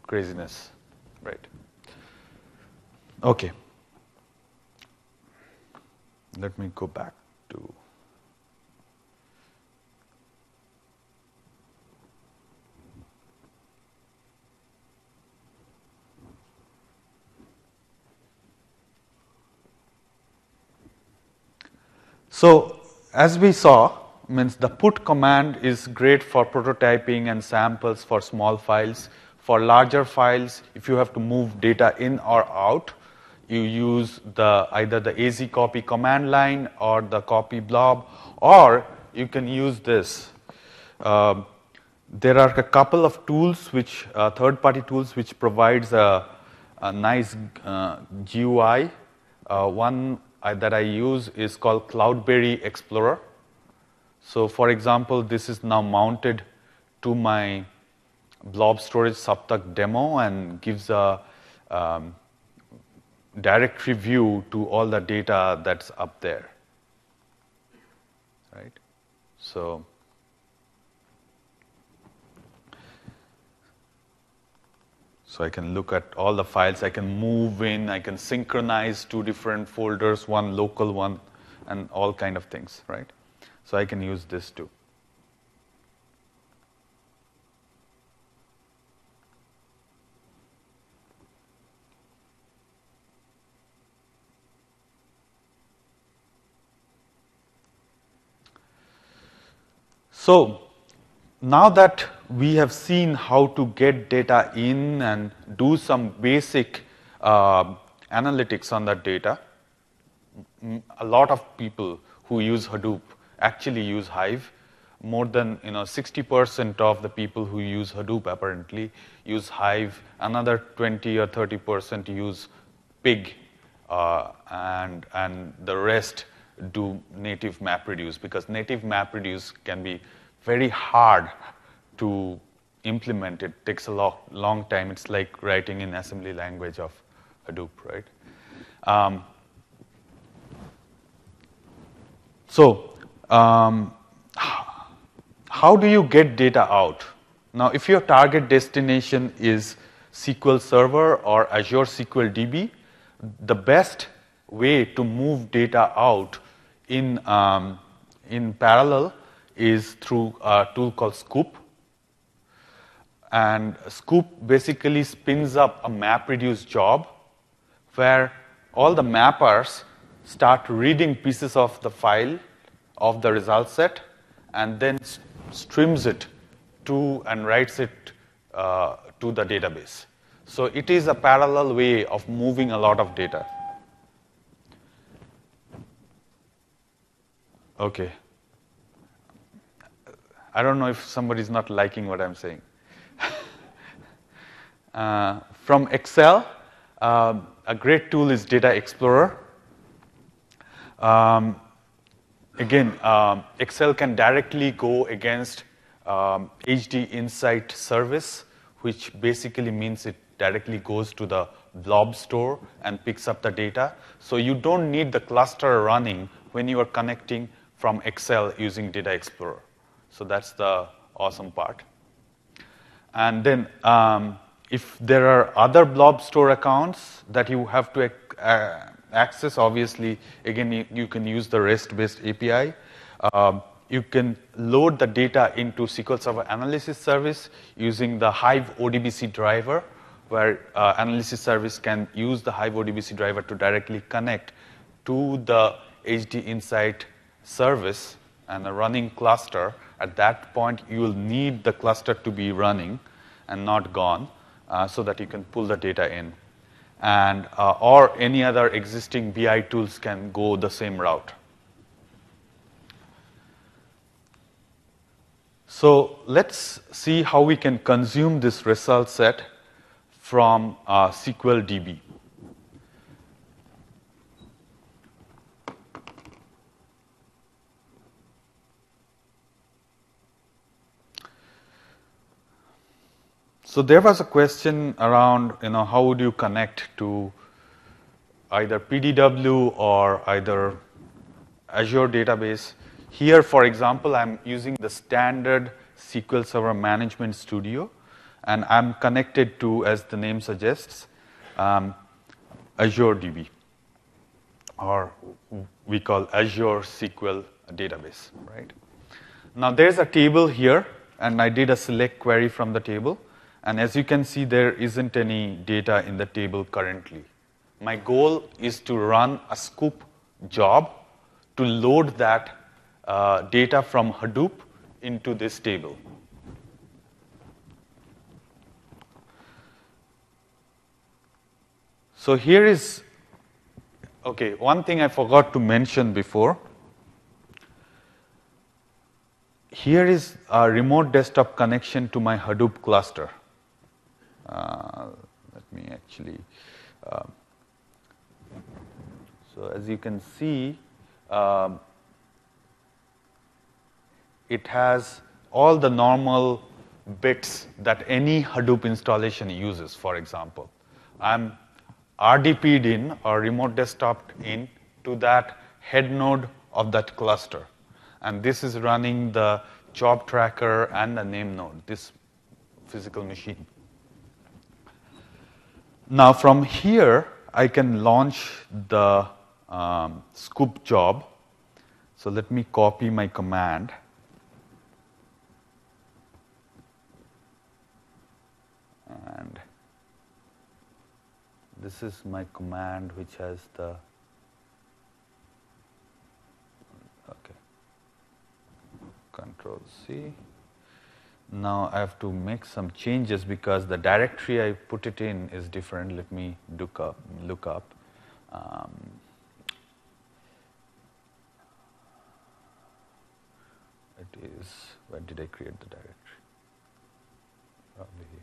craziness, right? Okay. Let me go back to so as we saw, means the put command is great for prototyping and samples for small files. For larger files, if you have to move data in or out, you use either the az copy command line or the copy blob, or you can use this. There are a couple of tools, which third-party tools, which provides a nice GUI. One that I use is called Cloudberry Explorer. So, for example, this is now mounted to my blob storage Saptak demo and gives a directory view to all the data that's up there, right? So I can look at all the files, I can move in, I can synchronize two different folders, one local one, and all kind of things, right? So I can use this too. So now that we have seen how to get data in and do some basic analytics on that data, a lot of people who use Hadoop actually use Hive. More than 60% of the people who use Hadoop apparently use Hive. Another 20 or 30% use Pig, and the rest do native MapReduce, because native MapReduce can be very hard to implement. It takes a long time. It's like writing in assembly language of Hadoop, right? So, how do you get data out? Now, if your target destination is SQL Server or Azure SQL DB, the best way to move data out in parallel is through a tool called Scoop. And Scoop basically spins up a MapReduce job where all the mappers start reading pieces of the file of the result set and then streams it to and writes it to the database. So it is a parallel way of moving a lot of data. Okay. I don't know if somebody's not liking what I'm saying. From Excel, a great tool is Data Explorer. Again, Excel can directly go against HD Insight service, which basically means it directly goes to the blob store and picks up the data. So you don't need the cluster running when you are connecting from Excel using Data Explorer. So that's the awesome part. And then if there are other blob store accounts that you have to access, obviously, again, you can use the REST-based API. You can load the data into SQL Server Analysis Service using the Hive ODBC driver, where Analysis Service can use the Hive ODBC driver to directly connect to the HD Insight service and a running cluster. At that point, you will need the cluster to be running and not gone so that you can pull the data in. And or any other existing BI tools can go the same route. So let's see how we can consume this result set from SQL DB. So there was a question around, how would you connect to either PDW or either Azure database. Here, for example, I'm using the standard SQL Server Management Studio, and I'm connected to, as the name suggests, Azure DB, or we call Azure SQL database, right? Now, there's a table here, and I did a select query from the table. And as you can see, there isn't any data in the table currently. My goal is to run a Scoop job to load that data from Hadoop into this table. So here is, okay, one thing I forgot to mention before. Here is a remote desktop connection to my Hadoop cluster. Let me actually, so as you can see, it has all the normal bits that any Hadoop installation uses, for example. I'm RDP'd in, or remote desktop in, to that head node of that cluster. And this is running the job tracker and the name node, this physical machine. Now, from here, I can launch the Scoop job. So let me copy my command. And this is my command, which has the, okay, Control C. Now I have to make some changes because the directory I put it in is different. Let me look up. It is, where did I create the directory? Probably here.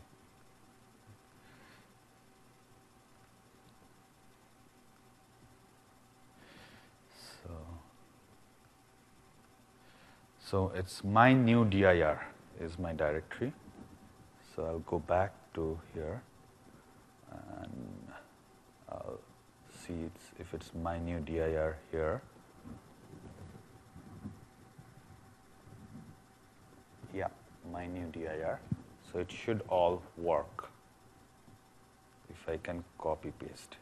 So it's my new dir is my directory. So I'll go back to here, and I'll see if it's my new dir here. Yeah, my new dir. So it should all work if I can copy paste.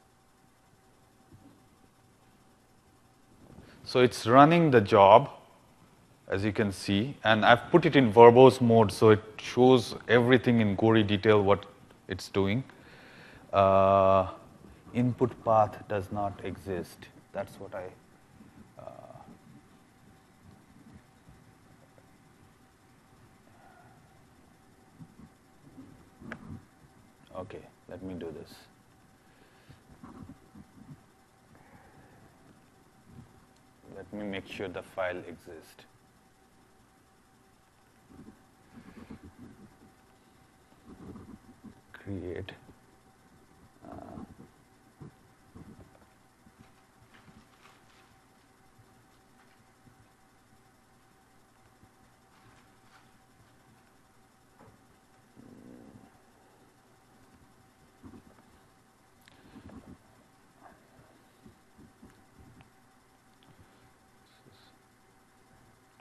So it's running the job, as you can see, and I've put it in verbose mode so it shows everything in gory detail what it's doing. Input path does not exist. That's what I... Okay, let me do this. Let me make sure the file exists. Create.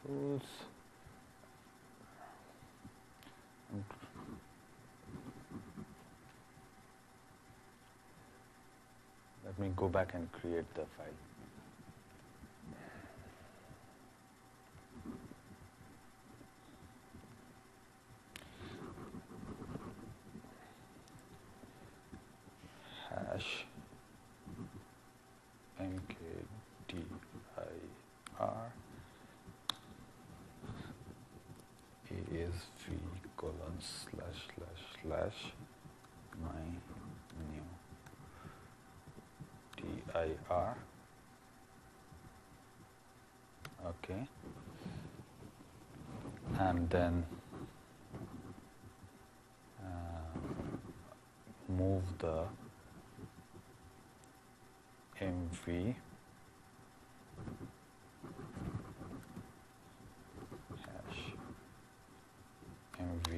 Tools. Let me go back and create the file. Hash mkdir ASV :/ my new dir. Okay. And then move the mv hash mv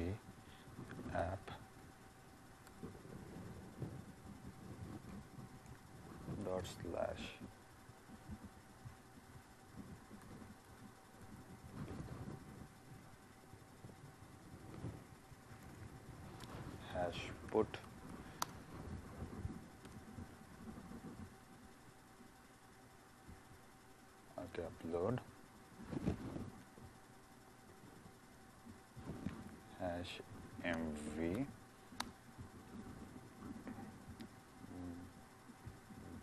app dot slash hash put upload hash mv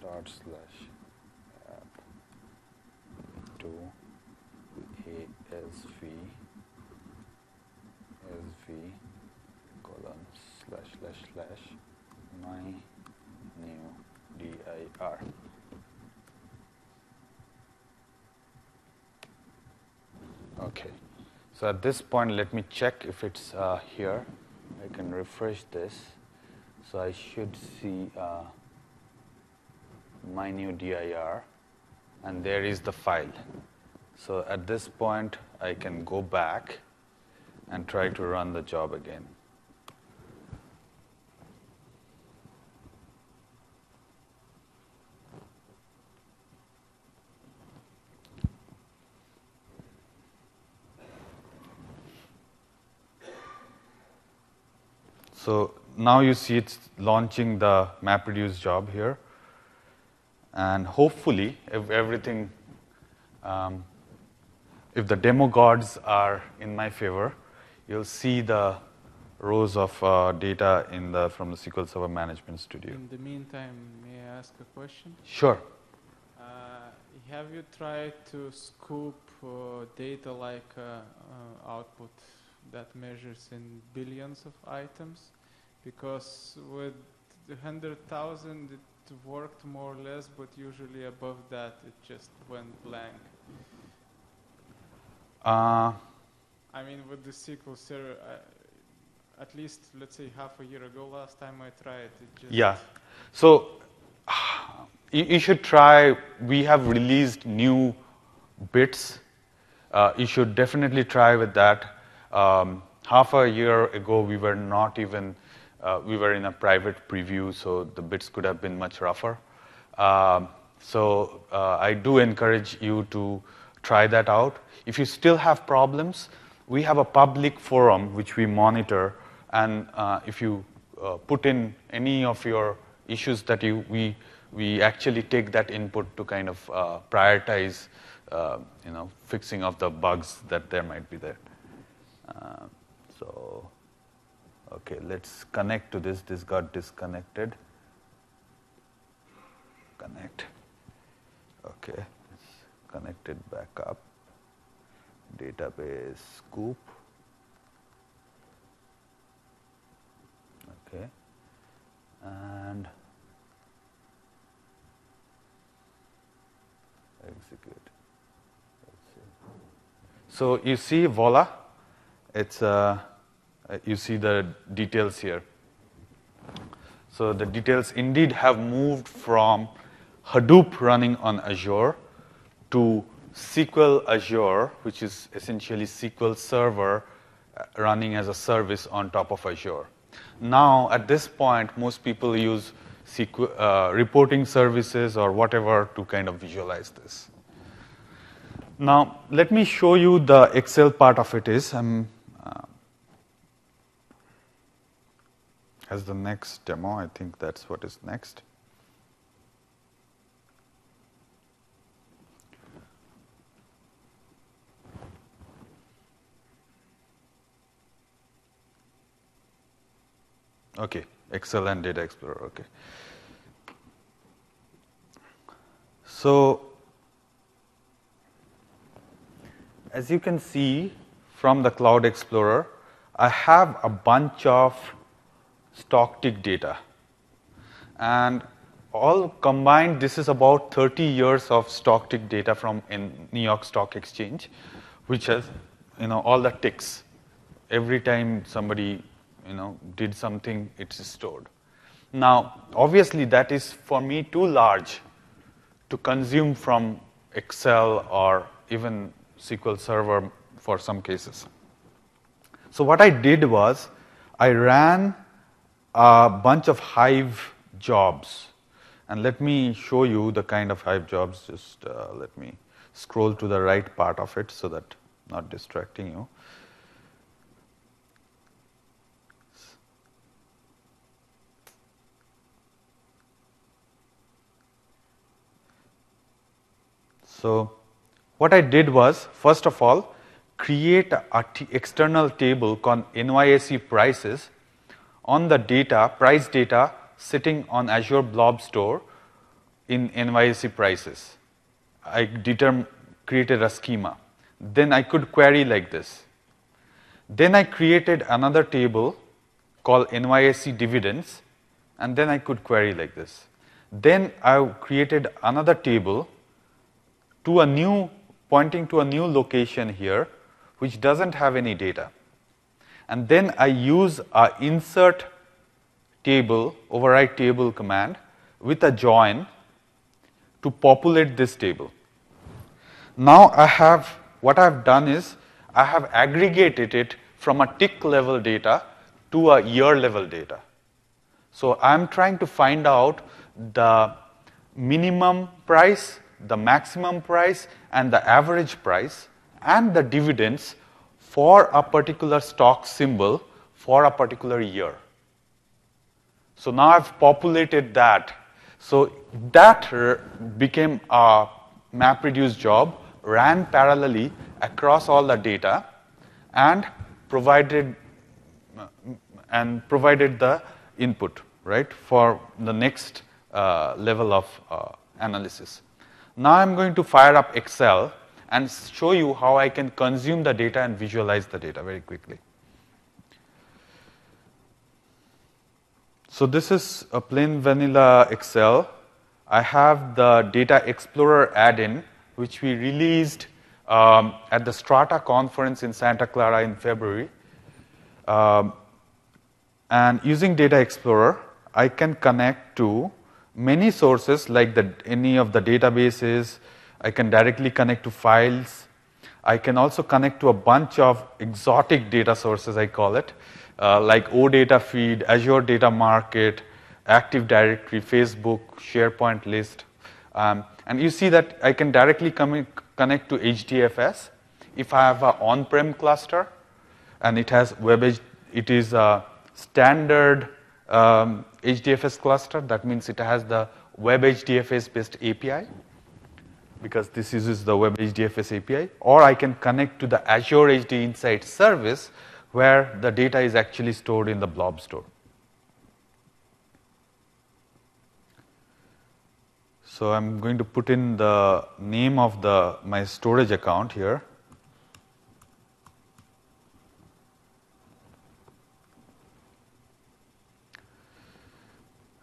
dot slash app to asv :/ my new dir. Okay, so at this point, let me check if it's here. I can refresh this. So I should see my new dir, and there is the file. So at this point, I can go back and try to run the job again. So now you see it's launching the MapReduce job here. And hopefully, if everything, if the demo gods are in my favor, you'll see the rows of data from the SQL Server Management Studio. In the meantime, may I ask a question? Sure. Have you tried to scoop data like output that measures in billions of items? Because with 100,000, it worked more or less, but usually above that, it just went blank. I mean, with the SQL Server, at least, let's say, half a year ago, last time I tried it, just... Yeah. So you should try. We have released new bits. You should definitely try with that. Half a year ago, we were not even we were in a private preview, so the bits could have been much rougher. So I do encourage you to try that out. If you still have problems, we have a public forum which we monitor, and if you put in any of your issues that we actually take that input to kind of prioritize, fixing of the bugs that there might be there. So, okay, let's connect to this. This got disconnected. Connect. Okay, let's connect it back up. Database scoop. Okay, and execute. Let's see. So you see, voila, it's you see the details here. So the details indeed have moved from Hadoop running on Azure to SQL Azure, which is essentially SQL Server running as a service on top of Azure. Now, at this point, most people use SQL, reporting services or whatever to kind of visualize this. Now, let me show you the Excel part of it is. As the next demo, I think that's what is next. Okay, Excel and Data Explorer, okay. So, as you can see from the Cloud Explorer, I have a bunch of stock tick data. And all combined, this is about 30 years of stock tick data from New York Stock Exchange, which has, all the ticks. Every time somebody, did something, it's stored. Now, obviously, that is for me too large to consume from Excel or even SQL Server for some cases. So what I did was I ran a bunch of Hive jobs. And let me show you the kind of Hive jobs. Just let me scroll to the right part of it so that I'm not distracting you. So what I did was, first of all, create an external table called NYSE prices on the data, price data, sitting on Azure Blob Store in NYSE prices. I created a schema. Then I could query like this. Then I created another table called NYSE dividends, and then I could query like this. Then I created another table pointing to a new location here, which doesn't have any data. And then I use a insert table, override table command with a join to populate this table. Now what I've done is I have aggregated it from a tick level data to a year level data. So I'm trying to find out the minimum price, the maximum price, and the average price, and the dividends for a particular stock symbol for a particular year. So now I've populated that. So that became a MapReduce job, ran parallelly across all the data, and provided the input, right, for the next level of analysis. Now I'm going to fire up Excel and show you how I can consume the data and visualize the data very quickly. So this is a plain vanilla Excel. I have the Data Explorer add-in, which we released at the Strata conference in Santa Clara in February. And using Data Explorer, I can connect to many sources like any of the databases. I can directly connect to files. I can also connect to a bunch of exotic data sources, I call it, like OData Feed, Azure Data Market, Active Directory, Facebook, SharePoint list. And you see that I can directly connect to HDFS if I have an on-prem cluster and it has it is a standard HDFS cluster. That means it has the Web HDFS based API, because this uses the Web HDFS API, or I can connect to the Azure HD Insight service where the data is actually stored in the blob store. So I'm going to put in the name of my storage account here.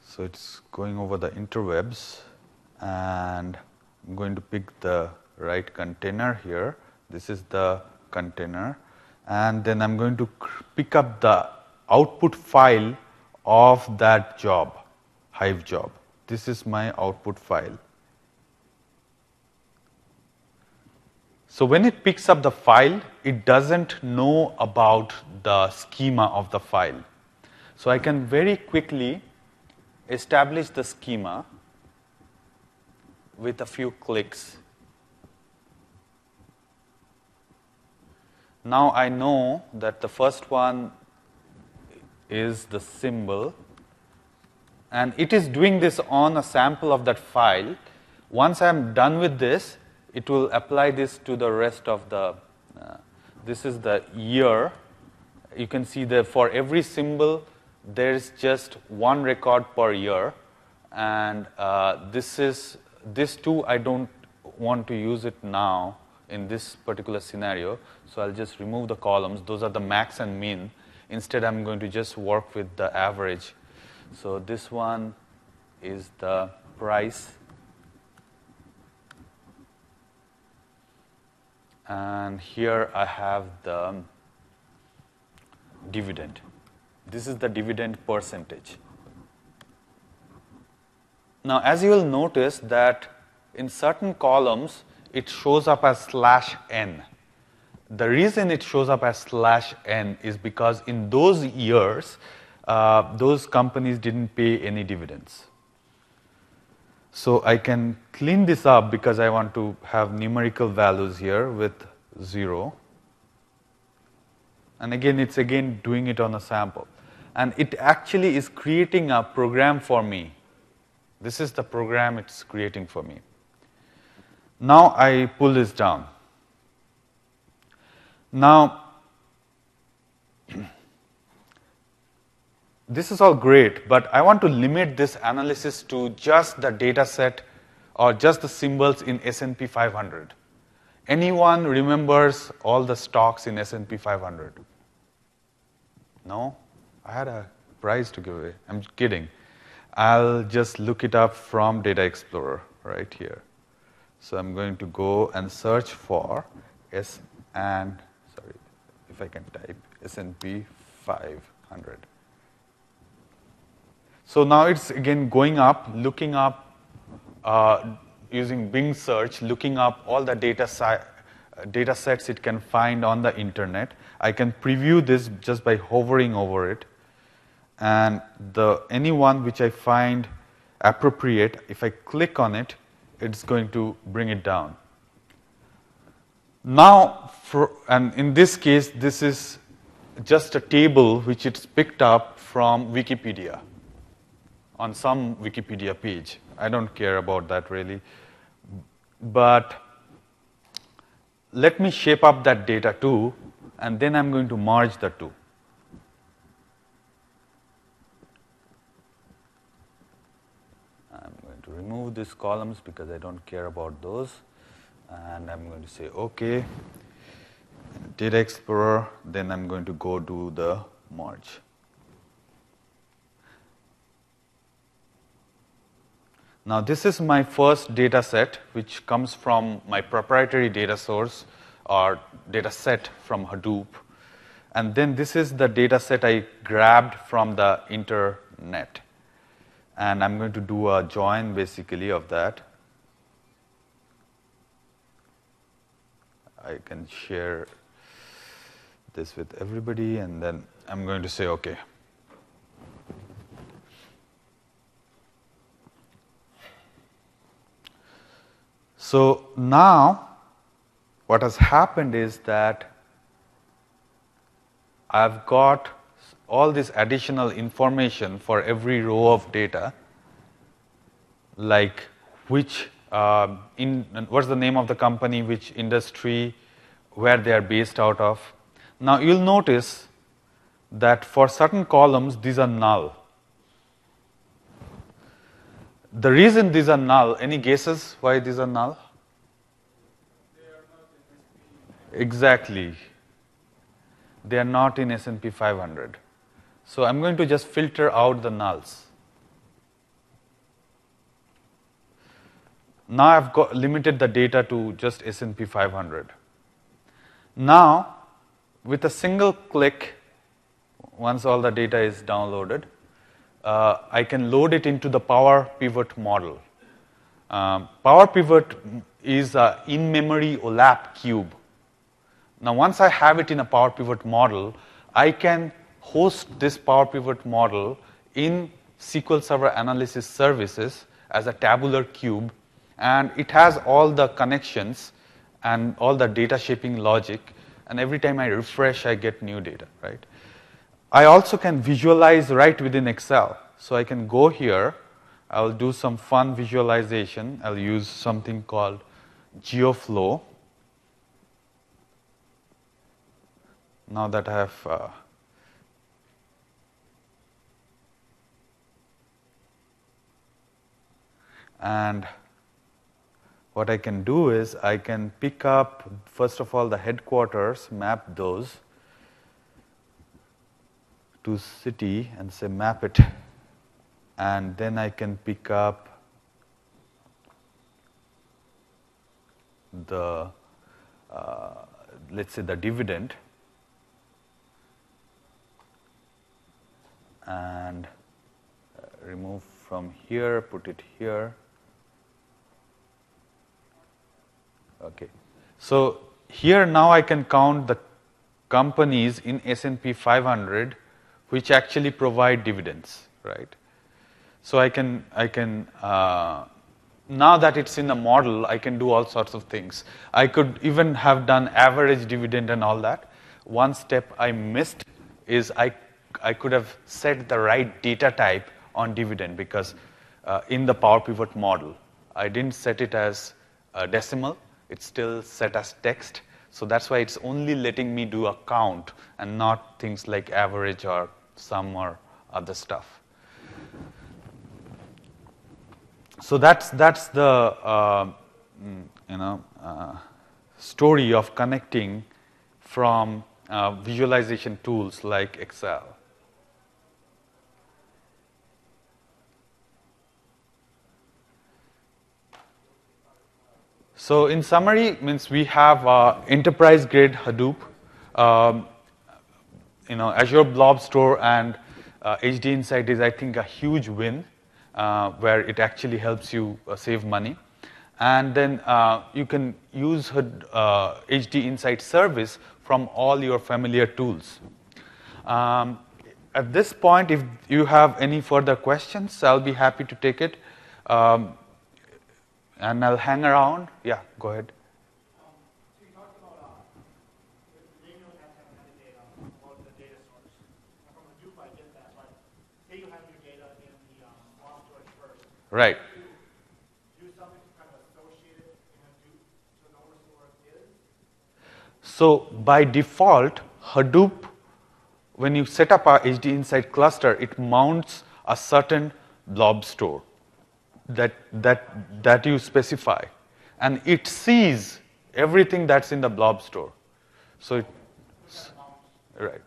So it's going over the interwebs, and I'm going to pick the right container here. This is the container, and then I'm going to pick up the output file of that job, Hive job. This is my output file. So when it picks up the file, it doesn't know about the schema of the file. So I can very quickly establish the schema with a few clicks. Now I know that the first one is the symbol, and it is doing this on a sample of that file. Once I'm done with this, it will apply this to the rest of the, this is the year. You can see that for every symbol, there is just one record per year, and this too, I don't want to use it now in this particular scenario, so I'll just remove the columns. Those are the max and min. Instead, I'm going to just work with the average. So this one is the price, and here I have the dividend. This is the dividend percentage. Now, as you will notice that in certain columns, it shows up as /n. The reason it shows up as /n is because in those years, those companies didn't pay any dividends. So I can clean this up because I want to have numerical values here with 0. And again, it's again doing it on a sample. And it actually is creating a program for me. This is the program it's creating for me. Now I pull this down. Now, this is all great, but I want to limit this analysis to just the data set or just the symbols in S&P 500. Anyone remembers all the stocks in S&P 500? No? I had a prize to give away. I'm kidding. I'll just look it up from Data Explorer right here. So I'm going to go and search for if I can type S&P 500. So now it's again going up, looking up, using Bing search, looking up all the data sets it can find on the internet. I can preview this just by hovering over it. And any one which I find appropriate, if I click on it, it's going to bring it down. Now, and in this case, this is just a table which it's picked up from Wikipedia, on some Wikipedia page. I don't care about that really. But let me shape up that data too, and then I'm going to merge the two. I'm going to remove these columns because I don't care about those. And I'm going to say OK, Data Explorer, then I'm going to go do the merge. Now this is my first data set, which comes from my proprietary data source or data set from Hadoop. And then this is the data set I grabbed from the internet. And I'm going to do a join basically of that. I can share this with everybody, and then I'm going to say OK. So now what has happened is that I've got all this additional information for every row of data, like which what's the name of the company, which industry, where they are based out of. Now you'll notice that for certain columns these are null. The reason these are null, any guesses why these are null? Exactly. They are not in S&P 500. So I'm going to just filter out the nulls. Now I've got limited the data to just S&P 500. Now, with a single click, once all the data is downloaded, I can load it into the Power Pivot model. Power Pivot is an in-memory OLAP cube. Now, once I have it in a Power Pivot model, I can host this Power Pivot model in SQL Server Analysis Services as a tabular cube, and it has all the connections and all the data shaping logic, and every time I refresh, I get new data, right? I also can visualize right within Excel. So I can go here, I'll do some fun visualization. I'll use something called GeoFlow. Now that I have and what I can do is I can pick up, first of all, the headquarters, map those to city and say map it, and then I can pick up the let's say the dividend, and remove from here, put it here. Okay, so here now I can count the companies in S&P 500 which actually provide dividends, right? So I can now that it's in the model, I can do all sorts of things. I could even have done average dividend and all that. One step I missed is I could have set the right data type on dividend, because in the Power Pivot model, I didn't set it as decimal. It's still set as text. So that's why it's only letting me do a count and not things like average or sum or other stuff. So that's the story of connecting from visualization tools like Excel. So in summary, means we have enterprise grade Hadoop, Azure Blob Store and HD Insight is, I think, a huge win, where it actually helps you save money. And then you can use HD Insight service from all your familiar tools. At this point, if you have any further questions, I'll be happy to take it. And I'll hang around. Yeah, go ahead. So you talked about the name of that metadata about the data source. From Hadoop, I get that, but say you have your data in the blob storage first. Right. Do something to kind of associate it in Hadoop to know where it is? So by default, Hadoop, when you set up our HD Insight cluster, it mounts a certain blob store that you specify, and it sees everything that's in the blob store. So it, right,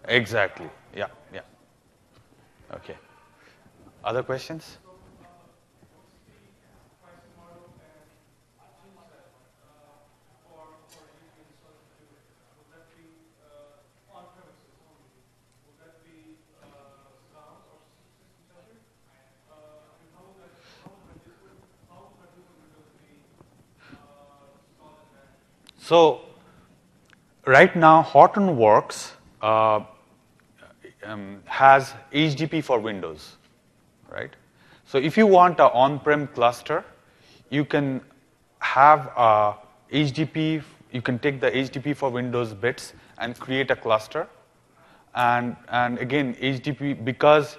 exactly, yeah. Okay. Other questions? So right now, Hortonworks has HDP for Windows, right? So if you want an on-prem cluster, you can have a HDP. You can take the HDP for Windows bits and create a cluster. And again, HDP, because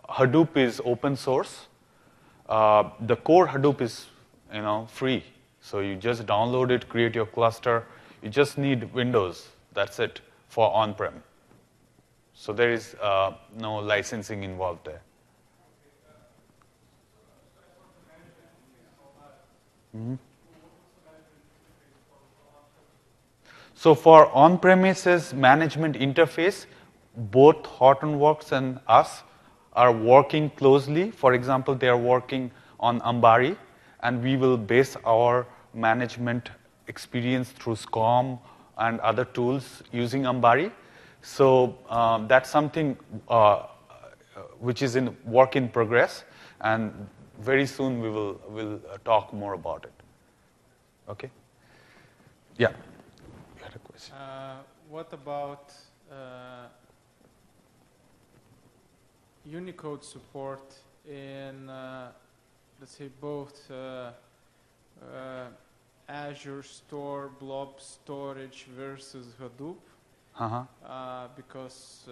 Hadoop is open source, the core Hadoop is free. So you just download it, create your cluster. You just need Windows. That's it for on-prem. So there is no licensing involved there. Mm-hmm. So for on-premises management interface, both Hortonworks and us are working closely. For example, they are working on Ambari, and we will base our management experience through SCOM and other tools using Ambari. So that's something which is in work in progress, and very soon we'll talk more about it. Okay? Yeah. You had a question. What about Unicode support in, let's say, both Azure Store Blob Storage versus Hadoop? Because,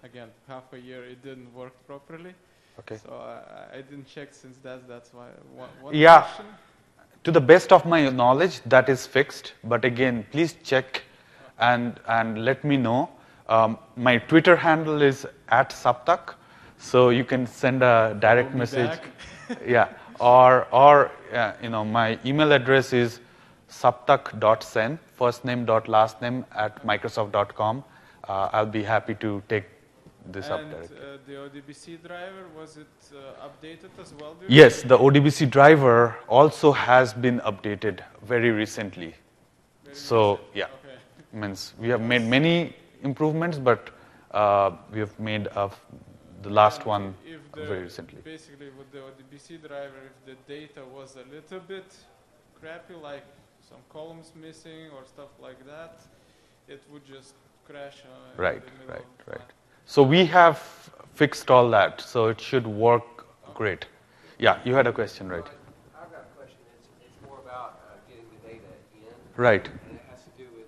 again, half a year it didn't work properly. Okay. So I didn't check since that's why. One question? To the best of my knowledge, that is fixed. But again, please check and let me know. My Twitter handle is @Saptak, so you can send a direct message. Yeah. Or my email address is saptak.sen, first name dot last name @microsoft.com. I'll be happy to take this up directly. And the ODBC driver, was it updated as well? Yes, the ODBC driver also has been updated very recently. Yeah, okay. Means we have made many improvements, but we have made the last one very recently. Basically, with the ODBC driver, if the data was a little bit crappy, like some columns missing or stuff like that, it would just crash. Right. So we have fixed all that, so it should work great. Yeah, you had a question, right? I've got a question. It's more about getting the data in. Right. And it has to do with,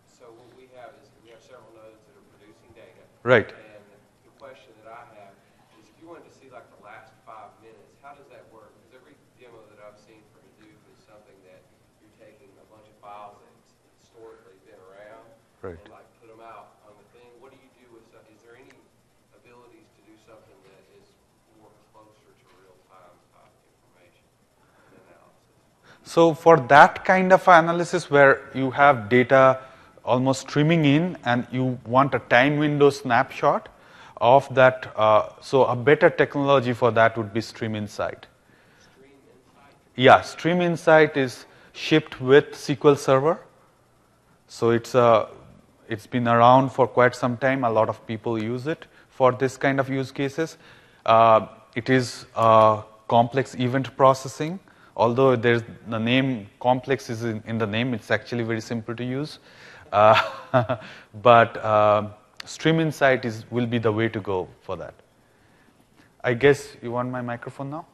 so what we have is we have several nodes that are producing data. Right. And the question that I have is if you wanted to see like the last 5 minutes, how does that work? Because every demo that I've seen for Hadoop is something that you're taking a bunch of files that's historically been around Right. and like put them out on the thing. What do you do with stuff? Is there any abilities to do something that is more closer to real-time type information and analysis? So for that kind of analysis where you have data almost streaming in and you want a time window snapshot of that, so a better technology for that would be Stream Insight. Stream Insight? Yeah, Stream Insight is shipped with SQL Server. So it's been around for quite some time. A lot of people use it for this kind of use cases. It is complex event processing. Although there's the name complex is in the name, it's actually very simple to use. But Stream Insight will be the way to go for that. I guess you want my microphone now?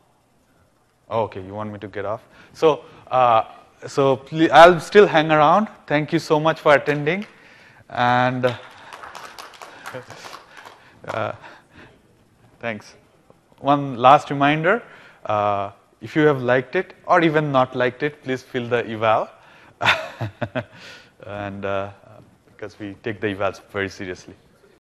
Oh, okay, you want me to get off? So please, I'll still hang around. Thank you so much for attending. And thanks. One last reminder, if you have liked it or even not liked it, please fill the eval. And because we take the evals very seriously.